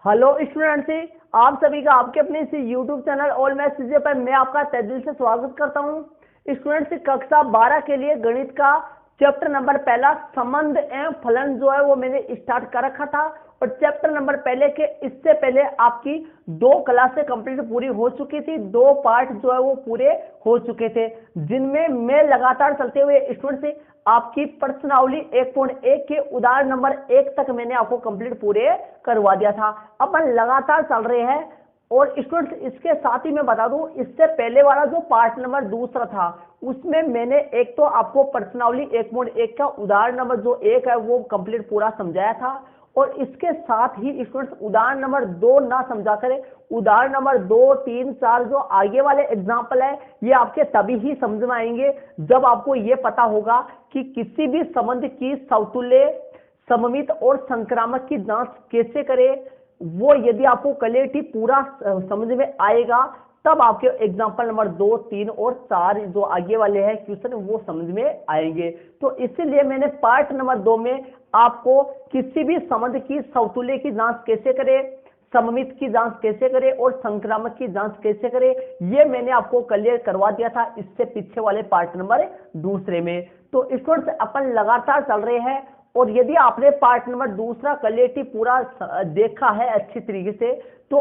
Hello students, आप सभी का आपके अपने इस यूट्यूब चैनल ऑल मैथ्स सीजे पर मैं आपका तहे दिल से स्वागत करता हूं। स्टूडेंट्स, कक्षा 12 के लिए गणित का चैप्टर नंबर पहला संबंध एवं फलन जो है वो मैंने स्टार्ट कर रखा था। और चैप्टर नंबर पहले के इससे पहले आपकी 2 क्लासें कंप्लीट पूरी हो चुकी थी, 2 पार्ट जो है वो पूरे हो चुके थे, जिनमें मैं लगातार चलते हुए स्टूडेंट्स आपकी प्रश्नावली 1.1 के उदाहरण नंबर 1 तक मैंने आपको कंप्लीट पूरे करवा दिया था। अपन लगातार चल रहे हैं। और स्टूडेंट्स, इसके साथ ही मैं बता दूं, इससे पहले वाला जो पार्ट नंबर दूसरा था उसमें मैंने एक तो आपको प्रश्नावली 1.1 का उदाहरण नंबर जो 1 है वो कंप्लीट पूरा समझाया था। और इसके साथ ही स्टूडेंट्स उदाहरण नंबर 2 ना समझा करें, उदाहरण नंबर 2, 3, 4 जो आगे वाले एग्जाम्पल है ये आपके तभी ही समझ में आएंगे जब आपको ये पता होगा कि किसी भी संबंध की समतुल्य, सममित और संक्रामक की जांच कैसे करें। वो यदि आपको क्लियरिटी पूरा समझ में आएगा तब आपके एग्जाम्पल नंबर 2, 3 और 4 जो आगे वाले हैं क्वेश्चन वो समझ में आएंगे। तो इसीलिए मैंने पार्ट नंबर 2 में आपको किसी भी संबंध की समतुल्य की जांच कैसे करें, सममित की जांच कैसे करें और संक्रामक की जांच कैसे करें ये मैंने आपको क्लियर करवा दिया था इससे पीछे वाले पार्ट नंबर दूसरे में। तो स्टूडेंट्स, अपन लगातार चल रहे हैं। और यदि आपने पार्ट नंबर दूसरा क्लियरिटी पूरा देखा है अच्छी तरीके से तो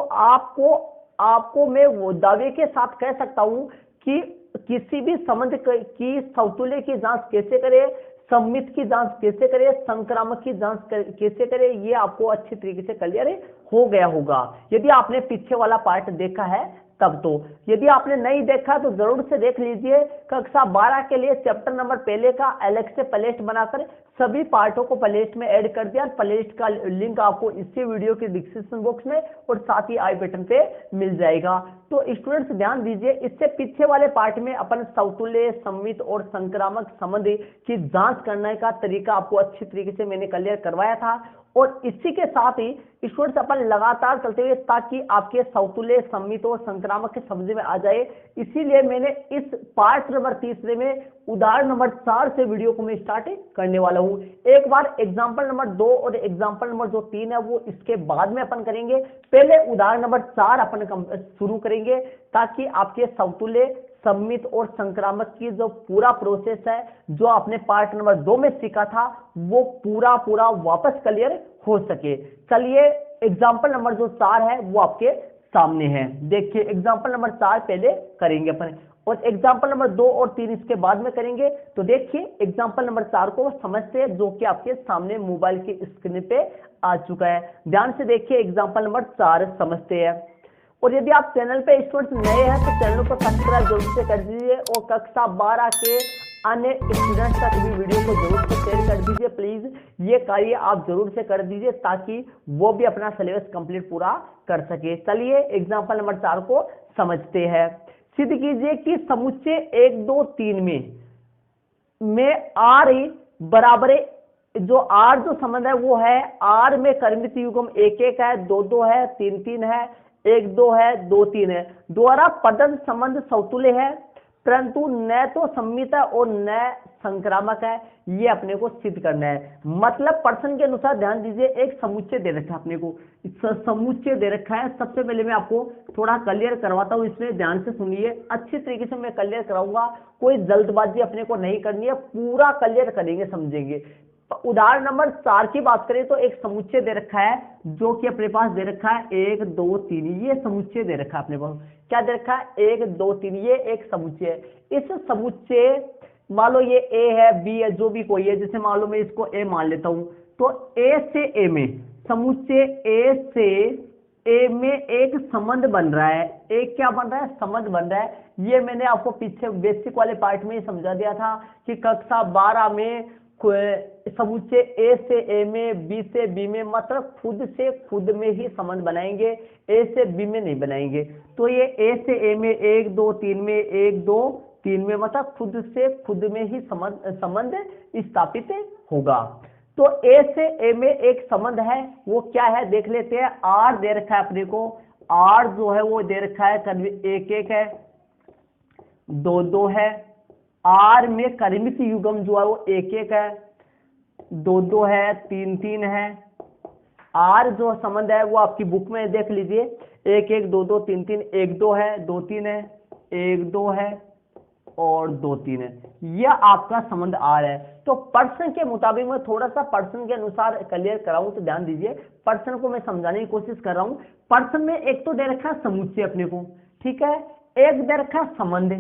आपको मैं वो दावे के साथ कह सकता हूं कि किसी भी संबंध की समतुल्य की जांच कैसे करें, सममित की जांच कैसे करें, संक्रामक की जांच कैसे करें ये आपको अच्छी तरीके से क्लियर हो गया होगा यदि आपने पीछे वाला पार्ट देखा है तब। तो यदि आपने नहीं देखा तो जरूर से देख लीजिए। कक्षा 12 के लिए चैप्टर नंबर पहले का अलग से प्लेलिस्ट बनाकर सभी पार्टों को प्लेलिस्ट में ऐड कर दिया। प्लेलिस्ट का लिंक आपको इसी वीडियो के डिस्क्रिप्शन बॉक्स में और साथ ही आई बटन पे मिल जाएगा। तो स्टूडेंट्स ध्यान दीजिए, इससे पीछे वाले पार्ट में अपन समतुल्य, सममित और संक्रामक संबंध की जांच करने का तरीका आपको अच्छी तरीके से मैंने क्लियर करवाया था। और इसी के साथ ही स्टूडेंट्स अपन लगातार चलते हुए ताकि आपके समतुल्य, सममित और संक्रामक के समझ में आ जाए, इसीलिए मैंने इस पार्ट नंबर तीसरे में उदाहरण नंबर 4 से वीडियो को मैं स्टार्ट करने वाला हूं। एक बार एग्जांपल नंबर 2 और एग्जांपल नंबर जो 3 है वो इसके बाद में अपन करेंगे। पहले उदाहरण नंबर 4 अपन शुरू करेंगे ताकि आपके समतुल्य, सममित और संक्रामक की जो पूरा प्रोसेस है जो आपने पार्ट नंबर 2 में सीखा था वो पूरा वापस क्लियर हो सके। चलिए, एग्जांपल नंबर जो 4 है वो आपके सामने है। देखिए, एग्जांपल नंबर 4 पहले करेंगे अपन और एग्जांपल नंबर 2 और 3 इसके बाद में करेंगे। तो देखिए, एग्जांपल नंबर 4 को समझते हैं जो कि आपके सामने मोबाइल की स्क्रीन पे आ चुका है। ध्यान से देखिए, एग्जांपल नंबर 4 समझते हैं। और यदि आप चैनल पे स्टूडेंट्स नए हैं तो चैनल को सब्सक्राइब जरूर से कर दीजिए और कक्षा 12 के अन्य स्टूडेंट्स तक भी वीडियो को जरूर से शेयर कर दीजिए। प्लीज ये कार्य आप जरूर से कर दीजिए ताकि वो भी अपना सिलेबस कंप्लीट पूरा कर सके। चलिए, एग्जांपल नंबर 4 को समझते हैं। सिद्ध कीजिए कि समुच्चय 1, 2, 3 में आर बराबर जो आर जो संबंध है वो है आर में कर्मित युग्म 1, 1 है, 2, 2 है, 3, 3 है, 1, 2 है, 2, 3 है, द्वारा प्रदत्त संबंध समतुल्य है परंतु न तो सममित है और न संक्रामक है। ये अपने को सिद्ध करना है। मतलब प्रश्न के अनुसार ध्यान दीजिए, एक समुच्चय दे रखा है अपने को, समुच्चय दे रखा है। सबसे पहले मैं आपको थोड़ा क्लियर करवाता हूं, इसमें ध्यान से सुनिए, अच्छी तरीके से मैं क्लियर कराऊंगा। कोई जल्दबाजी अपने को नहीं करनी है, पूरा क्लियर करेंगे, समझेंगे। उदाहरण नंबर 4 की बात करें तो एक समुच्चय दे रखा है जो कि अपने पास दे रखा है 1, 2, 3। ये समुच्चय दे रखा है अपने पास। क्या दे रखा है? 1, 2, 3। ये एक समुच्चय है। इस समुच्चय मान लो ये ए है, बी है, जो भी कोई है, जैसे मान लो मैं इसको ए मान लेता हूं। तो ए से ए में, समुच्चय ए से ए में एक संबंध बन रहा है। एक क्या बन रहा है? संबंध बन रहा है। ये मैंने आपको पीछे बेसिक वाले पार्ट में ही समझा दिया था कि कक्षा 12 में समुच्चय ए से ए में, बी से बी में, मतलब खुद से खुद में ही संबंध बनाएंगे, ए से बी में नहीं बनाएंगे। तो ये ए से ए में 1, 2, 3 में, 1, 2, 3 में, मतलब खुद से खुद में ही संबंध स्थापित होगा। तो ए से ए में एक संबंध है, वो क्या है देख लेते हैं। आर दे रखा है अपने को, आर जो है वो दे रखा है 1, 1 है, 2, 2 है। आर में कर्मित युग्म जो है वो 1, 1 है, 2, 2 है, 3, 3 है, आर जो संबंध है वो आपकी बुक में देख लीजिए, 1 1 2 2 3 3, 1 2 है, 2 3 है, 1 2 है और 2 3 है, यह आपका संबंध आर है। तो पर्सन के मुताबिक मैं थोड़ा सा पर्सन के अनुसार क्लियर कराऊं तो ध्यान दीजिए, पर्सन को मैं समझाने की कोशिश कर रहा हूं। पर्सन में एक तो दे रखा है समुच्चय अपने को, ठीक है, एक दे रखा है संबंध।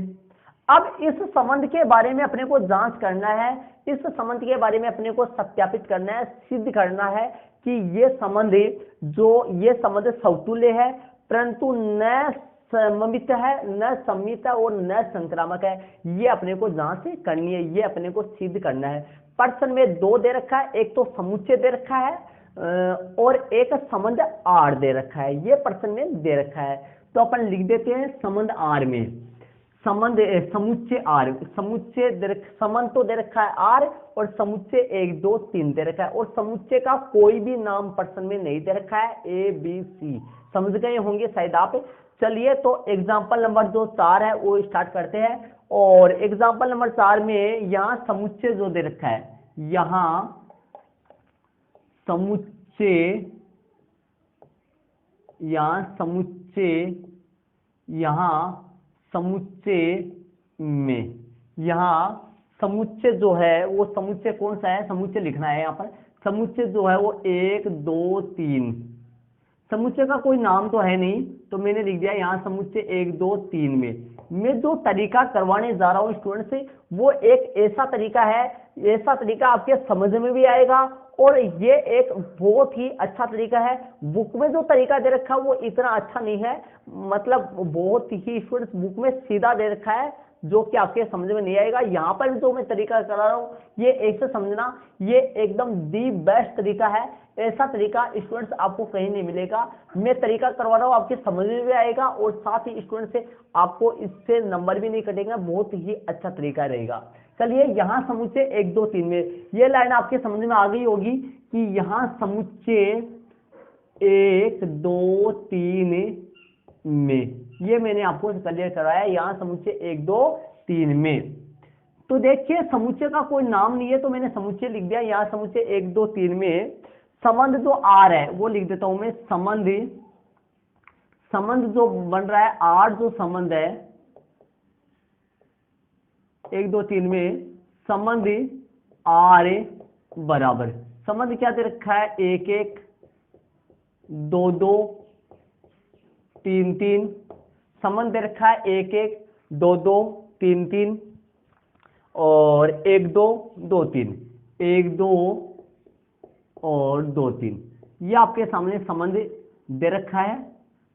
अब इस संबंध के बारे में अपने को जांच करना है, इस संबंध के बारे में अपने को सत्यापित करना है, सिद्ध करना है कि ये संबंध ये संबंध समतुल्य है, परंतु न सममित है, न सम्मित है और न संक्रामक है। ये अपने को जांच करनी है, ये अपने को सिद्ध करना है। पर्सन में 2 दे रखा है, एक तो समुच्चय दे रखा है और एक संबंध आर दे रखा है, ये पर्सन में दे रखा है। तो अपन लिख देते हैं संबंध आर में, संबंध समुच्चय आर, समुच्चय संबंध तो दे रखा है आर और समुच्चय 1 2 3 दे रखा है, और समुच्चय का कोई भी नाम पर्सन में नहीं दे रखा है, ए बी सी, समझ गए होंगे शायद आप। चलिए तो एग्जाम्पल नंबर जो 4 है वो स्टार्ट करते हैं। और एग्जाम्पल नंबर 4 में यहाँ समुच्चय जो दे रखा है, यहाँ समुच्चय, यहाँ समुच्चय, यहाँ समुच्चय में, यहाँ समुच्चय जो है वो समुच्चय कौन सा है, समुच्चय लिखना है यहाँ पर। समुच्चय जो है वो 1 2 3, समुच्चय का कोई नाम तो है नहीं तो मैंने लिख दिया यहाँ समुच्चय 1 2 3 में। मैं जो तरीका करवाने जा रहा हूँ स्टूडेंट से वो एक ऐसा तरीका है, ऐसा तरीका आपके समझ में भी आएगा और ये एक बहुत ही अच्छा तरीका है। बुक में जो तरीका दे रखा है वो इतना अच्छा नहीं है, मतलब बहुत ही स्टूडेंट्स बुक में सीधा दे रखा है जो कि आपके समझ में नहीं आएगा। यहाँ पर जो मैं तरीका करा रहा हूँ ये ऐसे समझना, ये एकदम दी बेस्ट तरीका है, ऐसा तरीका स्टूडेंट्स आपको कहीं नहीं मिलेगा। मैं तरीका करवा रहा हूँ आपके समझ में भी आएगा और साथ ही स्टूडेंट से आपको इससे नंबर भी नहीं कटेगा, बहुत ही अच्छा तरीका रहेगा। चलिए यहाँ समुच्चय 1 2 3 में ये लाइन आपके समझ में आ गई होगी कि यहाँ समुच्चय 1 2 3 में, ये मैंने आपको क्लियर कराया, यहाँ समुच्चय 1 2 3 में। तो देखिए समुच्चय का कोई नाम नहीं है तो मैंने समुच्चय लिख दिया, यहाँ समुच्चय 1 2 3 में संबंध जो आर है वो लिख देता हूं मैं, संबंध जो बन रहा है आर जो संबंध है 1 2 3 में, संबंध आर बराबर, संबंध क्या दे रखा है 1 1 2 2 3 3, संबंध दे रखा है 1 1 2 2 3 3 और 1 2 2 3, 1 2 और 2 3, ये आपके सामने संबंध दे रखा है।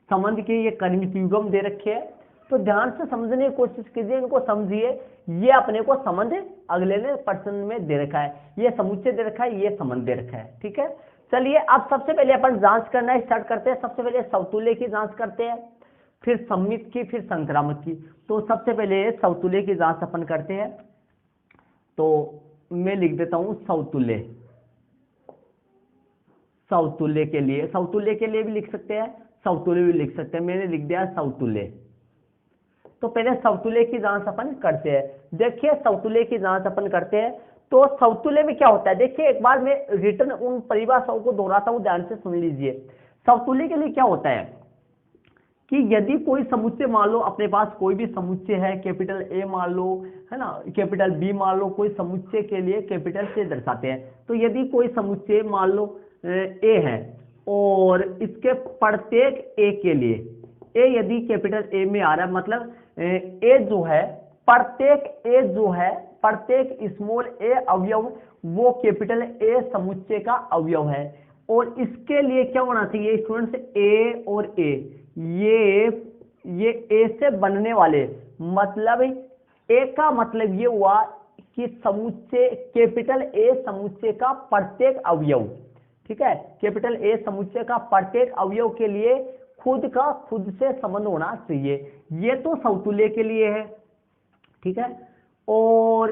संबंध के ये कर्मित युग्म दे रखे हैं, तो ध्यान से समझने की कोशिश कीजिए, इनको समझिए। ये अपने को संबंध अगले ने पर्सन में दे रखा है, ये समुच्चय दे रखा है, ये संबंध दे रखा है, ठीक है। चलिए अब सबसे पहले अपन जांच करना स्टार्ट करते हैं। सबसे पहले समतुल्य की जांच करते हैं, फिर सम्मित की, फिर संक्रामक की। तो सबसे पहले समतुल्य की जांच अपन करते हैं। तो मैं लिख देता हूं समतुल्य, समतुल्य के लिए भी लिख सकते हैं, समतुल्य भी लिख सकते हैं, मैंने लिख दिया समतुल्य। तो पहले समतुल्य की जांच अपन करते हैं। देखिए समतुल्य की जांच अपन करते हैं तो समतुल्य में क्या होता है, देखिए एक बार मैं रिटर्न उन परिभाषाओं को दोहराता हूं, ध्यान से सुन लीजिए। समतुल्य के लिए क्या होता है कि यदि कोई समुच्चय मान लो अपने पास कोई भी समुच्चय है, कैपिटल ए मान लो, है ना, कैपिटल बी मान लो, कोई समुच्चय के लिए कैपिटल से दर्शाते हैं। तो यदि कोई समुच्चय मान लो ए है और इसके प्रत्येक ए के लिए, ए यदि कैपिटल ए में आ रहा है, मतलब ए जो है प्रत्येक स्मॉल ए अवयव वो कैपिटल ए समुच्चय का अवयव है। और इसके लिए क्या होना चाहिए स्टूडेंट्स, ए और ए, ये ए से बनने वाले, मतलब ए का मतलब ये हुआ कि समुच्चय कैपिटल ए समुच्चय का प्रत्येक अवयव, ठीक है, कैपिटल ए समुच्चय का प्रत्येक अवयव के लिए खुद से संबंध होना चाहिए। ये तो समतुल्य के लिए है, ठीक है। और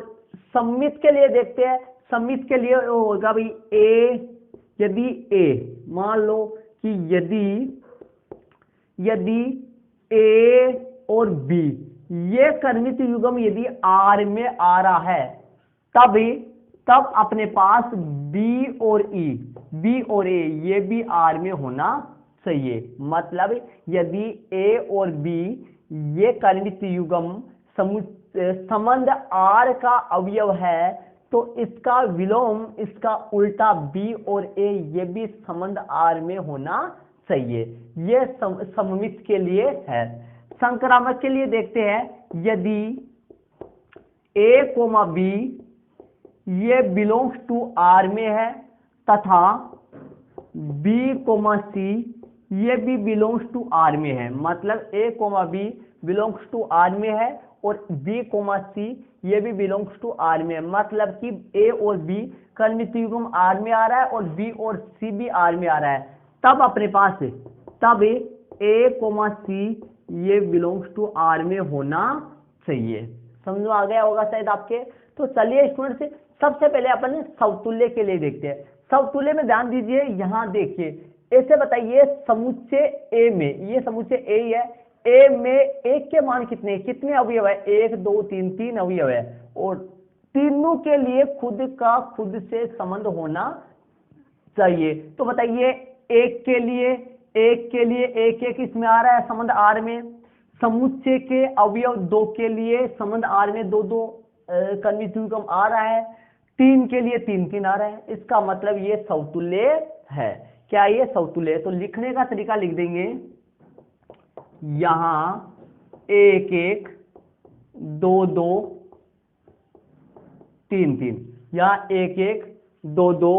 सम्मित के लिए देखते हैं। सम्मित के लिए होगा भाई ए, यदि ए मान लो कि यदि ए और बी ये कर्मित युग्म यदि आर में आ रहा है, तब अपने पास बी और ए ये भी आर में होना चाहिए। मतलब यदि ए और बी ये कनित युग्म संबंध आर का अवयव है तो इसका विलोम, इसका उल्टा बी और ए ये भी संबंध आर में होना चाहिए। ये सममित के लिए है। संक्रामक के लिए देखते हैं, यदि ए कोमा बी ये बिलोंग्स टू आर में है तथा बी कोमा सी ये भी बिलोंग्स टू आर में है, मतलब A comma B belongs to R में है और बी कोमा सी ये भी बिलोंग्स टू आर में है, मतलब कि ए और बी कनित युग्म आर में आ रहा है और बी और सी भी आर में आ रहा है, तब अपने पास तब ए कोमा सी ये बिलोंग्स टू आर में होना चाहिए। समझ में आ गया होगा शायद आपके। तो चलिए स्टूडेंट्स, सबसे पहले अपन समतुल्य के लिए देखते हैं। समतुल्य में ध्यान दीजिए, यहाँ देखिए ऐसे बताइए समुच्चय ए में, ये समुच्चय ए ही है, ए में एक के मान कितने अवयव है, 1 2 3 3 अवयव है और तीनों के लिए खुद का खुद से संबंध होना चाहिए। तो बताइए एक के लिए एक इसमें आ रहा है संबंध आर में, समुच्चय के अवयव 2 के लिए संबंध आर में 2 2 कनित युग्म आ रहा है, 3 के लिए 3 3 आ रहा है, इसका मतलब ये समतुल्य है। क्या ये समतुल्य है? तो लिखने का तरीका लिख देंगे, यहां 1 1 2 2 3 3, यहां 1 1 2 2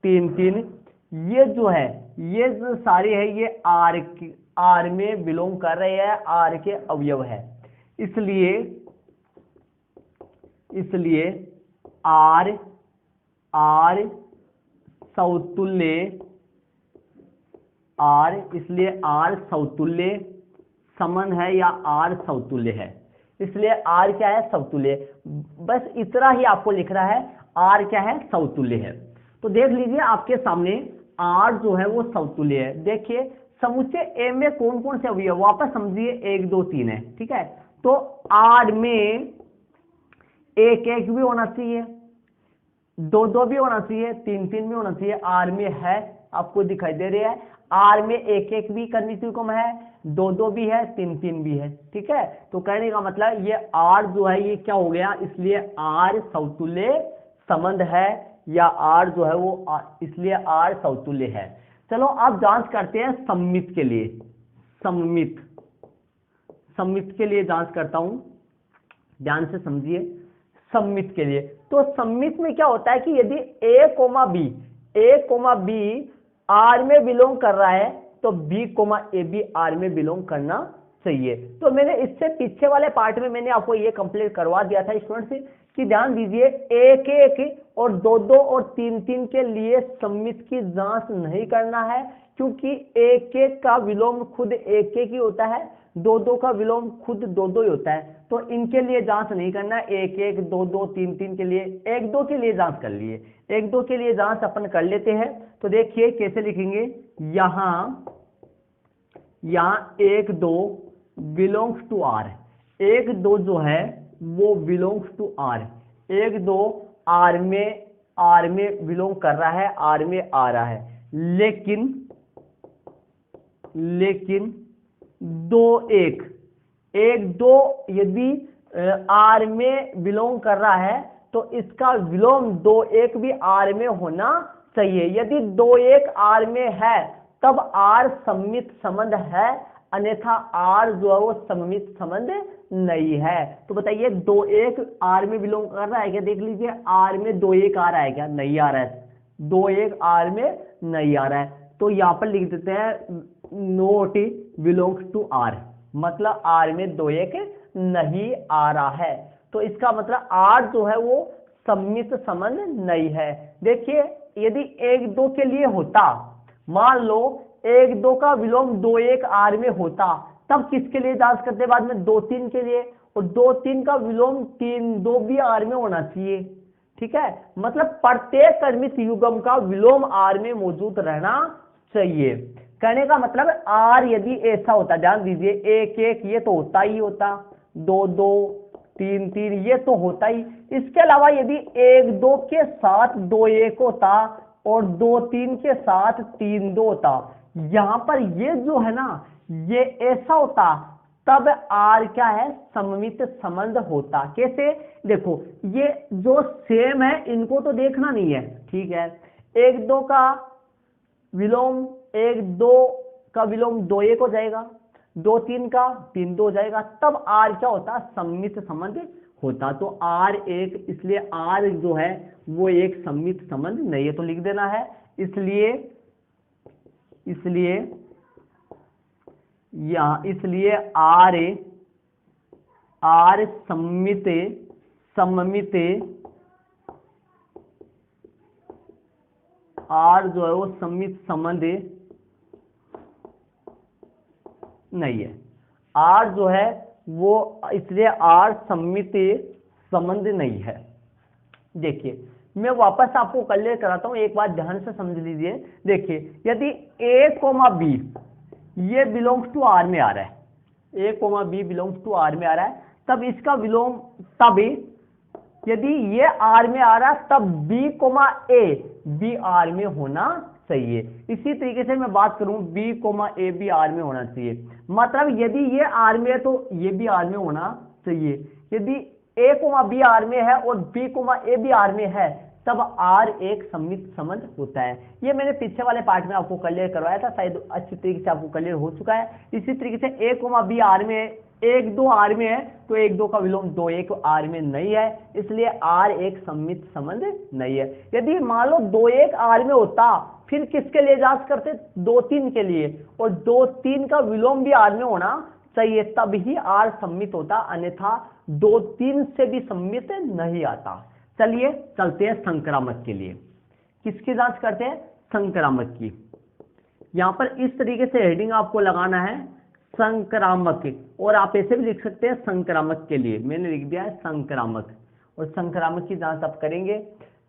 3 3, ये जो है ये जो सारे है ये आर में बिलोंग कर रहे हैं, आर के अवयव है, इसलिए आर समतुल्य, इसलिए आर समतुल्य संबंध है या आर समतुल्य है, इसलिए आर क्या है, समतुल्य। बस इतना ही आपको लिख रहा है, आर क्या है, समतुल्य है। तो देख लीजिए आपके सामने आर जो है वो समतुल्य है। देखिए समुच्चय ए में कौन कौन से अवयव, वापस समझिए 1 2 3 है, ठीक है। तो आर में 1 1 भी होना चाहिए, 2 2 भी होना चाहिए, 3 3 भी होना चाहिए, आर में है, आपको दिखाई दे रहा है। आर में 1 1 भी कनित युग्म है, 2 2 भी है, 3 3 भी है, ठीक है। तो कहने का मतलब ये आर जो है ये क्या हो गया, इसलिए आर समतुल्य संबंध है या आर जो है वो इसलिए आर समतुल्य है। चलो आप जांच करते हैं सममित के लिए। सममित के लिए जांच करता हूं, ध्यान से समझिए। सममित के लिए तो सममित में क्या होता है कि यदि ए कोमा बी आर में बिलोंग कर रहा है तो बी कोमा ए भी आर में बिलोंग करना चाहिए। तो मैंने इससे पीछे वाले पार्ट में मैंने आपको ये कंप्लीट करवा दिया था स्टूडेंट्स कि ध्यान दीजिए 1 1 और 2 2 और 3 3 के लिए सममित की जांच नहीं करना है, क्योंकि 1 1 का विलोम खुद 1 1 ही होता है, 2 2 का विलोम खुद 2 2 ही होता है। तो इनके लिए जांच नहीं करना, 1 1 2 2 3 3 के लिए 1 2 के लिए जांच कर लिए, 1 2 के लिए जांच अपन कर लेते हैं। तो देखिए कैसे लिखेंगे, यहां 1 2 बिलोंग्स टू आर, 1 2 जो है वो बिलोंग्स टू आर, 1 2 आर में बिलोंग कर रहा है, आर में आ रहा है, लेकिन 2 1 2 यदि आर में बिलोंग कर रहा है तो इसका विलोम 2 1 भी आर में होना चाहिए। यदि 2 1 आर में है तब आर सममित संबंध है, अन्यथा आर जो है वो सममित संबंध नहीं है। तो बताइए 2 1 आर में बिलोंग कर रहा है क्या? देख लीजिए आर में 2 1 आ रहा है क्या? नहीं आ रहा है, 2 1 आर में नहीं आ रहा है। तो यहां पर लिख देते हैं नोट बिलोंग्स टू आर, मतलब आर में 2 1 नहीं आ रहा है। तो इसका मतलब आर जो है वो सममित संबंध नहीं है। देखिए यदि 1 2 के लिए होता, मान लो 1 2 का विलोम 2 1 आर में होता, तब किसके लिए जांच करते बाद में? 2 3 के लिए, और 2 3 का विलोम 3 2 भी आर में होना चाहिए, ठीक है। मतलब प्रत्येक कर्मित युग्म का विलोम आर में मौजूद रहना चाहिए। कहने का मतलब आर यदि ऐसा होता, ध्यान दीजिए 1 1 ये तो होता ही होता, 2 2 3 3, ये तो होता ही। इसके अलावा यदि 1 2 के साथ 2 1 होता और 2 3 के साथ 3 2 होता, यहां पर ये जो है ना ये ऐसा होता, तब आर क्या है, सममित संबंध होता। कैसे, देखो ये जो सेम है इनको तो देखना नहीं है, ठीक है। 1 2 का विलोम 1 2 का विलोम 2 1 हो जाएगा, 2 3 का 3 2 हो जाएगा, तब आर क्या होता, सममित संबंध होता। तो आर एक, इसलिए आर जो है वो एक सममित संबंध नहीं है, तो लिख देना है। इसलिए आर सममित आर जो है वो सममित संबंध नहीं है। आर जो है वो, इसलिए आर सममित संबंध नहीं है। देखिए मैं वापस आपको क्लियर कराता हूं, एक बात ध्यान से समझ लीजिए। देखिए यदि a, b ये बिलोंग्स टू आर में आ रहा है, a, b belongs to R में आ रहा है, तब इसका विलोम, तब यदि ये आर में आ रहा है तब b, a भी आर में होना चाहिए। इसी तरीके से मैं बात करूं b, a भी आर में होना चाहिए। मतलब यदि ये आर में है तो ये भी आर में होना चाहिए। यदि a, b आर में है और b, a भी आर में है, तब आर एक सममित संबंध होता है। ये मैंने पीछे वाले पार्ट में आपको क्लियर करवाया था, शायद अच्छी तरीके से आपको क्लियर हो चुका है। इसी तरीके से a, b आर में है, 1 2 आर में है, तो 1 2 का विलोम 2 1 आर में नहीं है, इसलिए आर एक सममित संबंध नहीं है। यदि मान लो 2 1 आर में होता, फिर किसके लिए जांच करते, 2 3 के लिए, और 2 3 का विलोम भी आर में होना चाहिए, तब ही आर सम्मित होता, अन्यथा 2 3 से भी सम्मित नहीं आता। चलिए चलते हैं संक्रामक के लिए। किसकी जांच करते हैं, संक्रामक की। यहां पर इस तरीके से हेडिंग आपको लगाना है, संक्रामक, और आप ऐसे भी लिख सकते हैं संक्रामक के लिए। मैंने लिख दिया है संक्रामक, और संक्रामक की जांच आप करेंगे,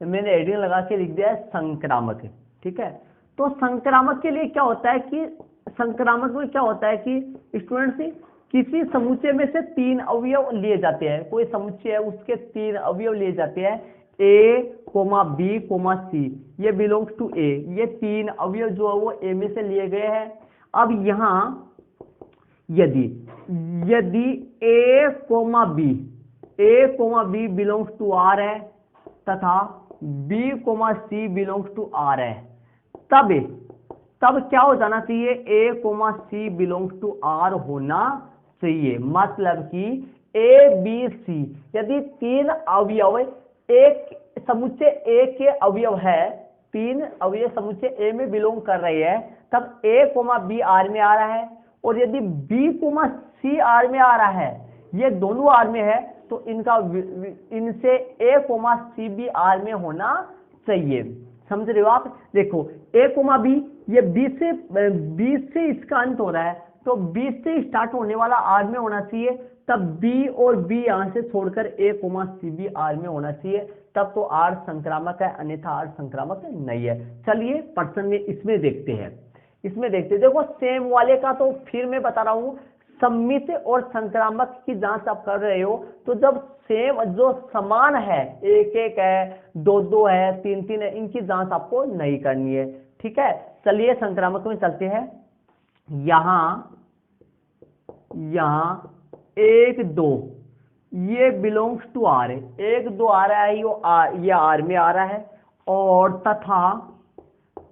मैंने हेडिंग लगा के लिख दिया है संक्रामक, ठीक है। तो संक्रामक के लिए क्या होता है कि संक्रामक में क्या होता है कि स्टूडेंट्स किसी समुच्चय में से 3 अवयव लिए जाते हैं। कोई समुच्चय है उसके 3 अवयव लिए जाते हैं, a, b, c, ये बिलोंग्स टू a। ये 3 अवयव जो है वो a में से लिए गए हैं। अब यहां यदि a, b belongs to r है तथा b, c belongs to r है, तब क्या हो जाना चाहिए, a, c belongs to r होना चाहिए। मतलब कि a, b, c यदि 3 अवयव एक समुच्चय a के अवयव है, 3 अवयव समुच्चय a में बिलोंग कर रहे हैं, तब a, b r में आ रहा है, और यदि b, c r में आ रहा है, ये दोनों r में है, तो इनसे a, c भी r में होना चाहिए। समझ रहे हो आप। देखो a, b ये b से इसका अंत हो रहा है, तो b से स्टार्ट होने वाला r में होना चाहिए, तब b और b यहां से छोड़कर a, c भी r में होना चाहिए, तब तो r संक्रामक है, अन्यथा r संक्रामक नहीं है। चलिए प्रश्न में इसमें देखते हैं। देखो सेम वाले का तो फिर मैं बता रहा हूं, सम्मित और संक्रामक की जांच आप कर रहे हो, तो जब सेम जो समान है, 1 1 है, 2 2 है, 3 3 है, इनकी जांच आपको नहीं करनी है, ठीक है। चलिए संक्रामक में चलते हैं। यहां 1 2 ये बिलोंग्स टू आर है, 1 2 आ रहा है, ये आर में आ रहा है, और तथा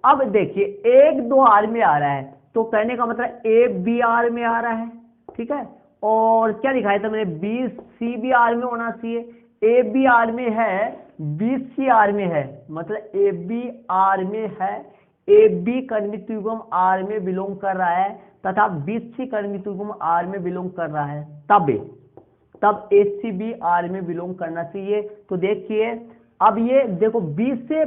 अब देखिए 1 2 आर में आ रहा है, तो कहने का मतलब ए बी आर में आ रहा है, ठीक है। और क्या दिखाया था मैंने, बी सी भी आर में होना चाहिए, ए बी आर में है, बी सी आर में है, मतलब ए बी आर में है, ए बी कर्मित युग्म आर में बिलोंग कर रहा है, तथा बी सी कर्मित युग्म आर में बिलोंग कर रहा है, तब ए सी भी आर में बिलोंग करना चाहिए। तो देखिए अब ये देखो बी से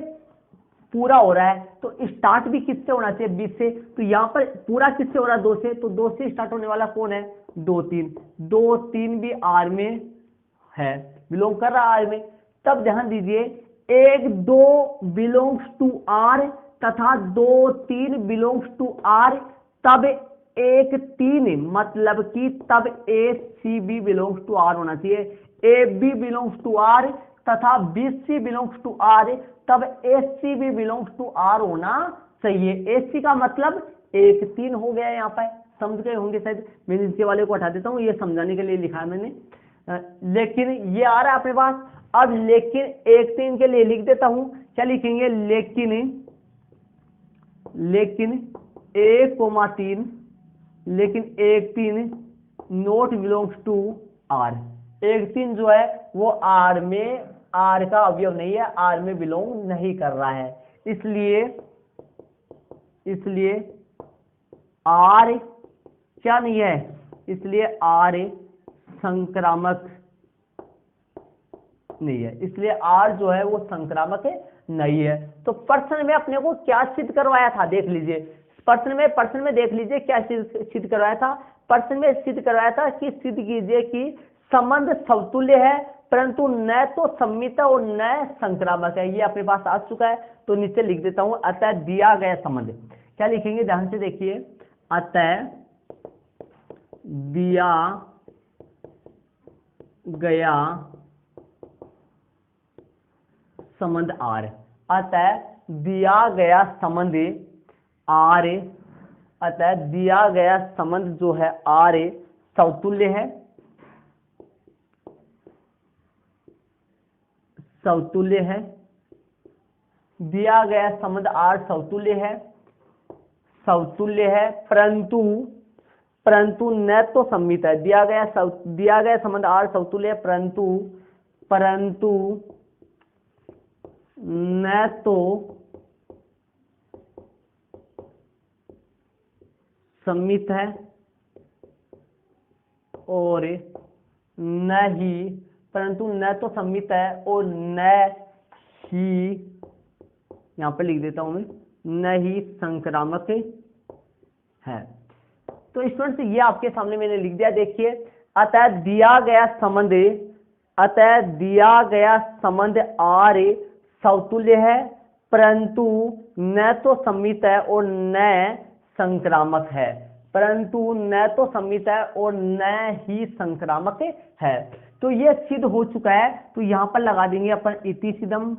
पूरा हो रहा है, तो स्टार्ट भी किससे होना चाहिए, 20 से, तो यहां पर पूरा किससे हो रहा है, 2 से, तो 2 से स्टार्ट होने वाला कौन है, 2 3 भी आर में है, बिलोंग कर रहा है आर में। तब ध्यान दीजिए 1 2 बिलोंग्स टू आर तथा 2 3 बिलोंग्स टू आर, तब 1 3 मतलब कि तब A C B belongs to R होना चाहिए। A B belongs to R तथा B C belongs to R, तब ए सी भी बिलोंग्स टू आर होना चाहिए। ए सी का मतलब 1 3 हो गया यहाँ पर, समझ गए होंगे शायद। मैं नीचे वाले को हटा देता हूँ, ये समझाने के लिए लिखा है मैंने। लेकिन ये आ रहा है अपने पास। अब लेकिन 1 3 के लिए लिख देता हूं, क्या लिखेंगे, लेकिन 1,3, लेकिन 1 3 नॉट बिलोंग्स टू आर। 1 3 जो है वो आर में, आर का अवयव नहीं है, आर में बिलोंग नहीं कर रहा है। इसलिए आर क्या नहीं है, इसलिए आर संक्रामक नहीं है, इसलिए आर जो है वो संक्रामक नहीं है। तो प्रश्न में अपने को क्या सिद्ध करवाया था, देख लीजिए। प्रश्न में देख लीजिए क्या सिद्ध करवाया था। प्रश्न में सिद्ध करवाया था कि सिद्ध कीजिए कि संबंध समतुल्य है परंतु न तो सम्मित और न संक्रामक है। ये अपने पास आ चुका है, तो नीचे लिख देता हूं, अतः दिया गया संबंध। क्या लिखेंगे, ध्यान से देखिए, अतः दिया गया संबंध आर, अतः दिया गया संबंध आर, अतः दिया गया संबंध जो है आर समतुल्य है, समतुल्य है। दिया गया संबंध आर समतुल्य है, समतुल्य है, परंतु न तो सम्मित है। दिया गया संबंध आर समतुल्य है परंतु न तो सम्मित है और न ही, परंतु न तो सम्मित है और न ही, यहां पर लिख देता हूं मैं, न ही संक्रामक है। तो स्टूडेंट्स ये आपके सामने मैंने लिख दिया, देखिए, अतः दिया गया संबंध आर समतुल्य है परंतु न तो सम्मित है और न संक्रामक है, परंतु न तो सम्मित है और न ही संक्रामक है। तो ये सिद्ध हो चुका है। तो यहां पर लगा देंगे अपन इति सिद्धम,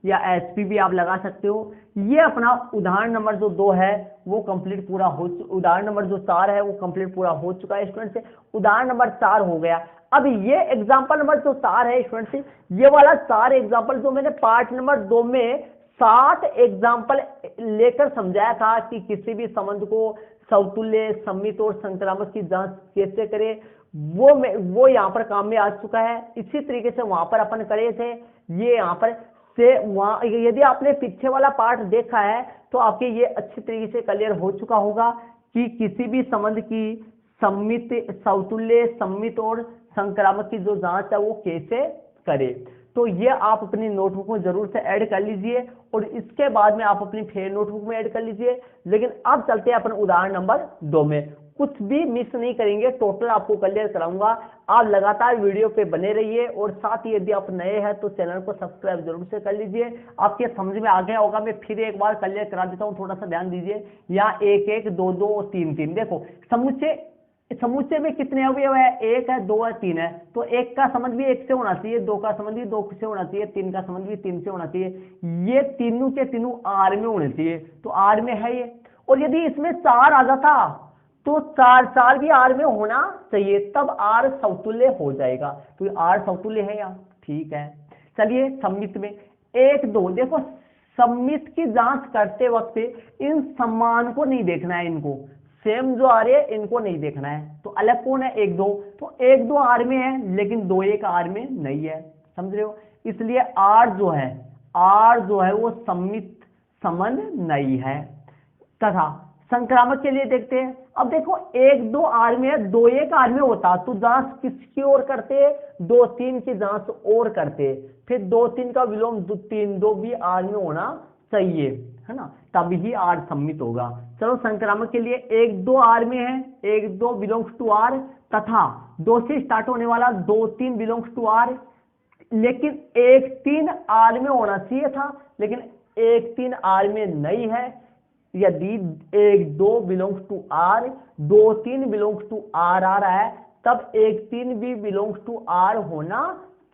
या एसपी भी आप लगा सकते हो। ये अपना उदाहरण नंबर जो 2 है वो कंप्लीट पूरा हो, उदाहरण नंबर जो 4 है वो कंप्लीट पूरा हो चुका है स्टूडेंट से। उदाहरण नंबर 4 हो गया। अब ये एग्जांपल नंबर जो 4 है स्टूडेंट से, ये वाला 4 एग्जांपल जो मैंने पार्ट नंबर 2 में 7 एग्जांपल लेकर समझाया था कि किसी भी संबंध को समतुल्य, सम्मित और संक्रामक की जांच कैसे करें, वो यहाँ पर काम में आ चुका है। इसी तरीके से वहां पर अपन करे थे, ये यहाँ पर से वहां, यदि आपने पीछे वाला पार्ट देखा है तो आपके ये अच्छी तरीके से क्लियर हो चुका होगा कि किसी भी संबंध की सम्मित, समतुल्य, सम्मित और संक्रामक की जो जांच है वो कैसे करे। तो ये आप अपनी नोटबुक में जरूर से ऐड कर लीजिए और इसके बाद में आप अपनी फेयर नोटबुक में ऐड कर लीजिए। लेकिन अब चलते हैं अपन उदाहरण नंबर 2 में, कुछ भी मिस नहीं करेंगे, टोटल आपको क्लियर कराऊंगा। आप लगातार वीडियो पे बने रहिए और साथ ही यदि आप नए हैं तो चैनल को सब्सक्राइब जरूर से कर लीजिए। आपके समझ में आ गया होगा, मैं फिर एक बार क्लियर करा देता हूँ, थोड़ा सा ध्यान दीजिए। यहाँ 1 1 2 2 और 3 3, देखो समुच्चय में कितने अवयव है, 1 है, 2 है, 3 है। तो 1 का संबंध भी 1 से होना चाहिए, 2 का संबंध भी 2 से होना चाहिए, 3 का संबंध भी 3 से होना चाहिए। ये तीनों के तीनों आर में होने चाहिए, तो आर में है ये। और यदि इसमें 4 आ जाता तो 4 भी आर में होना चाहिए, तब आर समतुल्य हो जाएगा। तो आर समतुल्य है यहाँ, ठीक है। चलिए सम्मित में 1 2, देखो सम्मित की जांच करते वक्त इन समान को नहीं देखना है, इनको सेम जो आ रहे हैं इनको नहीं देखना है। तो अलग कौन है, 1 2, तो 1 2 आर में है लेकिन 2 1 आर में नहीं है, समझ रहे हो। इसलिए आर जो है वो सम्मित संबंध नहीं है। तथा संक्रामक के लिए देखते हैं। अब देखो 1 2 आर में है, 2 1 आर में होता तो जांच किसकी ओर करते, 2 3 की जांच और करते, फिर 2 3 का विलोम 3 2 भी आर में होना चाहिए, है ना, तब ही आर सम्मित होगा। चलो संक्रामक के लिए 1 2 आर में है, 1 2 बिलोंग्स टू आर, तथा 2 से स्टार्ट होने वाला 2 3 बिलोंग्स टू आर, लेकिन 1 3 आर में होना चाहिए था, लेकिन 1 3 आर में नहीं है। यदि 1 2 belongs to R, 2 3 belongs to R आ रहा है, तब एक 3 भी बिलोंग्स टू आर होना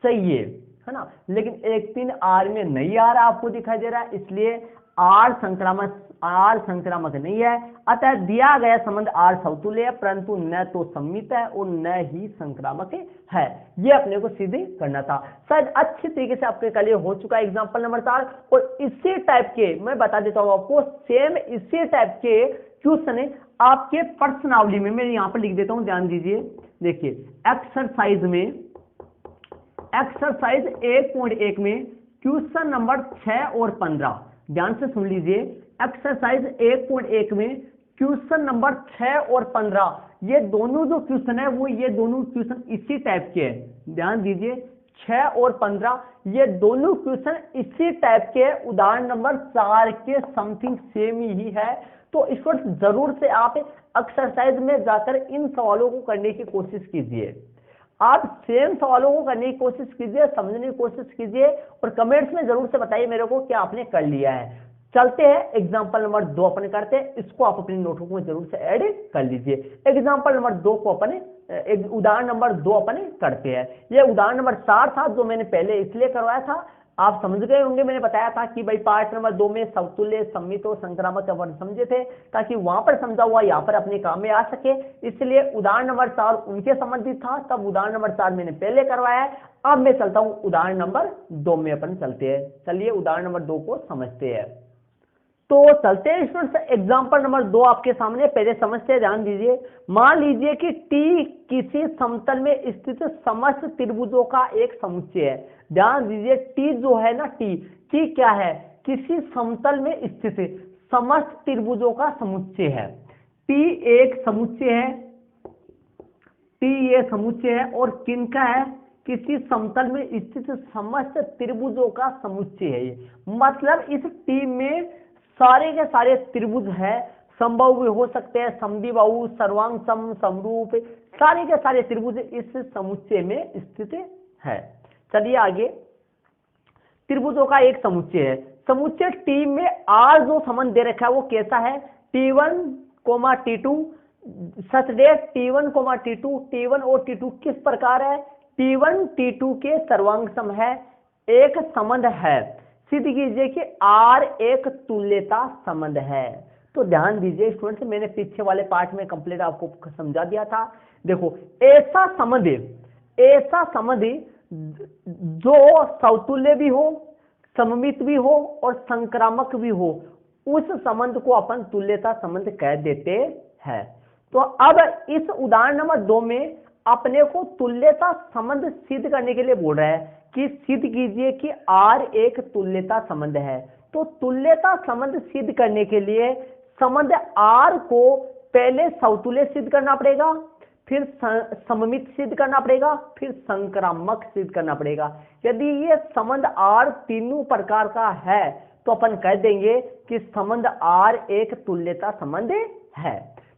चाहिए, है ना। लेकिन एक 3 आर में नहीं आ रहा, आपको दिखाई दे रहा है, इसलिए आर संक्रामक नहीं है। अतः दिया गया संबंध आर समतुल्य है, परंतु न तो सम्मित है और न ही संक्रामक है। ये अपने को सिद्ध करना था। शायद अच्छी तरीके से आपके कल हो चुका है एग्जाम्पल नंबर 4। और इसी टाइप के मैं बता देता हूं आपको, सेम इसी टाइप के क्वेश्चन आपके प्रश्नावली में मैं यहाँ पर लिख देता हूं, ध्यान दीजिए। देखिए एक्सरसाइज 1.1 में क्वेश्चन नंबर 6 और 15, ध्यान से सुन लीजिए। एक्सरसाइज 1.1 में क्वेश्चन नंबर 6 और 15, ये दोनों जो क्वेश्चन है वो ये दोनों क्वेश्चन इसी टाइप के हैं। ध्यान दीजिए 6 और 15 ये दोनों क्वेश्चन इसी टाइप के, उदाहरण नंबर 4 के समथिंग सेम ही है। तो इसको जरूर से आप एक्सरसाइज में जाकर इन सवालों को करने की कोशिश कीजिए। आप सेम सवालों को करने की कोशिश कीजिए, समझने की कोशिश कीजिए और कमेंट्स में जरूर से बताइए मेरे को कि आपने कर लिया है। चलते हैं एग्जाम्पल नंबर 2 अपन करते हैं, इसको आप अपनी नोटबुक में जरूर से ऐड कर लीजिए। एग्जाम्पल नंबर 2 को अपन उदाहरण नंबर 2 अपन करते हैं। यह उदाहरण नंबर 4 था जो मैंने पहले इसलिए करवाया था, आप समझ गए होंगे। मैंने बताया था कि भाई पार्ट नंबर 2 में समतुल्य, सम्मित और संक्रामक अपन समझे थे, ताकि वहां पर समझा हुआ यहाँ पर अपने काम में आ सके। इसलिए उदाहरण नंबर 4 उनके संबंधित था, तब उदाहरण नंबर 4 मैंने पहले करवाया है। अब मैं चलता हूं उदाहरण नंबर 2 में अपन चलते हैं। चलिए उदाहरण नंबर 2 को समझते हैं। तो चलते हैं स्टूडेंट्स, एग्जाम्पल नंबर 2 आपके सामने, पहले समझते हैं, ध्यान दीजिए। मान लीजिए कि टी किसी समतल में स्थित समस्त त्रिभुजों का एक समुच्चय है। ध्यान दीजिए टी जो है ना, टी क्या है, किसी समतल में स्थित समस्त त्रिभुजों का समुच्चय है। टी एक समुच्चय है, टी ये समुच्चय है और किनका है, किसी समतल में स्थित समस्त त्रिभुजों का समुच्चय है ये। मतलब इस टी में सारे के सारे त्रिभुज है, समबाहु भी हो सकते हैं, समद्विबाहु, सर्वांग सम, समरूप, सारे के सारे त्रिभुज इस समुच्चय में स्थित है। चलिए आगे, त्रिभुजों का एक समुच्चय है। समुच्चय टी में आर जो संबंध दे रखा है वो कैसा है, T1, T2 सच डेट T1, T2, T1 और T2 किस प्रकार है, T1 T2 के सर्वांग सम है, एक संबंध है। सिद्ध कीजिए कि R एक तुल्यता संबंध है। तो ध्यान दीजिए स्टूडेंट्स, मैंने पीछे वाले पार्ट में कंप्लीट आपको समझा दिया था। देखो ऐसा संबंध जो समतुल्य भी हो, सममित भी हो और संक्रामक भी हो, उस संबंध को अपन तुल्यता संबंध कह देते हैं। तो अब इस उदाहरण नंबर 2 में अपने को तुल्यता संबंध सिद्ध करने के लिए बोल रहा है कि सिद्ध कीजिए कि R एक तुल्यता संबंध है। तो तुल्यता संबंध सिद्ध करने के लिए संबंध R को पहले समतुल्य सिद्ध करना पड़ेगा, फिर सममित सिद्ध करना पड़ेगा, फिर संक्रामक सिद्ध करना पड़ेगा। यदि ये संबंध R तीनों प्रकार का है तो अपन कह देंगे कि संबंध R एक तुल्यता संबंध है।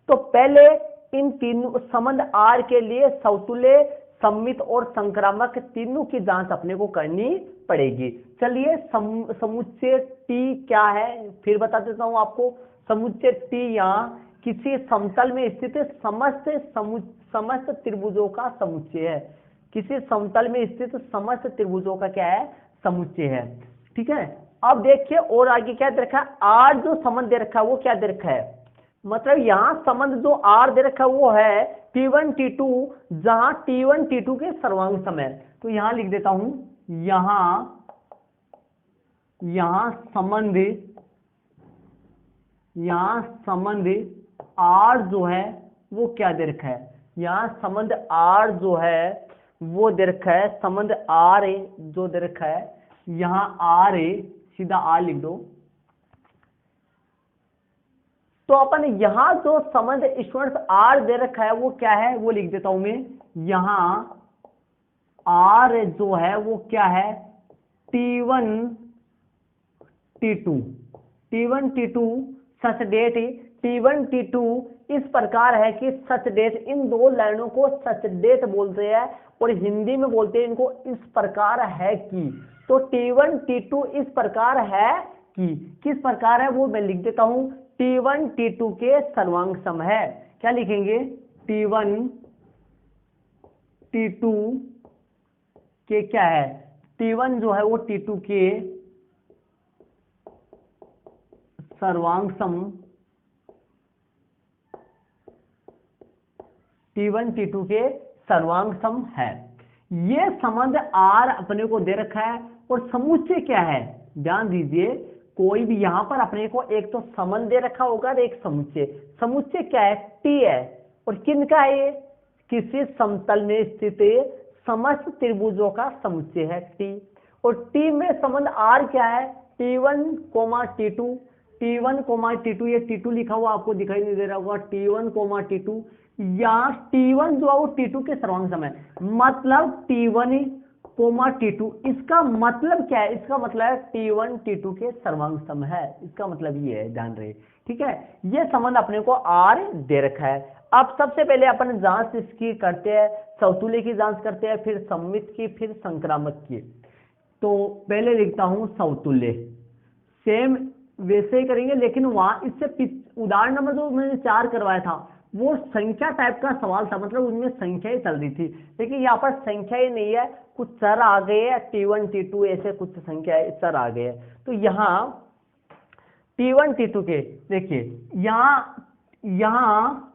तो पहले इन तीनों संबंध R के लिए समतुल्य, सम्मित और संक्रामक तीनों की जांच अपने को करनी पड़ेगी। चलिए समुच्चय T क्या है फिर बता देता हूं आपको। समुच्चय T यहाँ किसी समतल में स्थित समस्त त्रिभुजों का समुच्चय है। किसी समतल में स्थित समस्त त्रिभुजों का क्या है, समुच्चय है। ठीक है, अब देखिए और आगे क्या दे रखा है, R जो संबंध दे रखा है वो क्या दे रखा है, मतलब यहां संबंध जो R दे रखा है वो है T1 T2, जहां T1 T2 के सर्वांग सम है। तो यहां लिख देता हूं, यहां संबंध R जो है वो क्या दे रखा है, यहां संबंध R जो है वो दे रखा है, संबंध R जो दे रखा है, यहां R सीधा R लिख दो। तो अपन यहां जो संबंध स्टूडेंट्स R दे रखा है वो क्या है, वो लिख देता हूं मैं। यहां R जो है वो क्या है, T1 T2 सच डेट T1 T2 इस प्रकार है कि सच डेट, इन दो लाइनों को सच डेट बोलते हैं और हिंदी में बोलते हैं इनको इस प्रकार है कि। तो T1 T2 इस प्रकार है कि, किस प्रकार है वो मैं लिख देता हूं, T1 T2 के सर्वांग सम है। क्या लिखेंगे, T1 T2 के क्या है, T1 जो है वो T2 के सर्वांग सम, T1 T2 के सर्वांग सम है। ये संबंध R अपने को दे रखा है और समुच्चय क्या है, ध्यान दीजिए, कोई भी यहां पर अपने को एक तो संबंध दे रखा होगा और एक समुच्चय। समुच्चय क्या है, T है, और किनका है ये, किसी समतल में स्थित समस्त त्रिभुजों का समुच्चय है T। और T में संबंध R क्या है, T1, T2, T1, T2, ये T2 लिखा हुआ आपको दिखाई नहीं दे रहा होगा, T1, T2, या T1 जो है वो T2 के सर्वांग सम है, मतलब T1, T2, इसका मतलब क्या है, इसका मतलब है T1 T2 के सर्वांग सम है, इसका मतलब ये है, ध्यान रहे, ठीक है। ये संबंध अपने को R दे रखा है। अब सबसे पहले अपन जांच इसकी करते हैं, समतुल्य की जांच करते हैं, फिर सममित की, फिर संक्रामक की। तो पहले लिखता हूं समतुल्य, सेम वैसे ही करेंगे, लेकिन वहां इससे उदाहरण नंबर जो मैंने 4 करवाया था वो संख्या टाइप का सवाल था, मतलब उनमें संख्या ही चल रही थी, लेकिन यहाँ पर संख्या ही नहीं है, कुछ चर आ गए हैं, T1 T2 ऐसे कुछ संख्या चर आ गए हैं। तो यहाँ T1 T2 के देखिए, यहाँ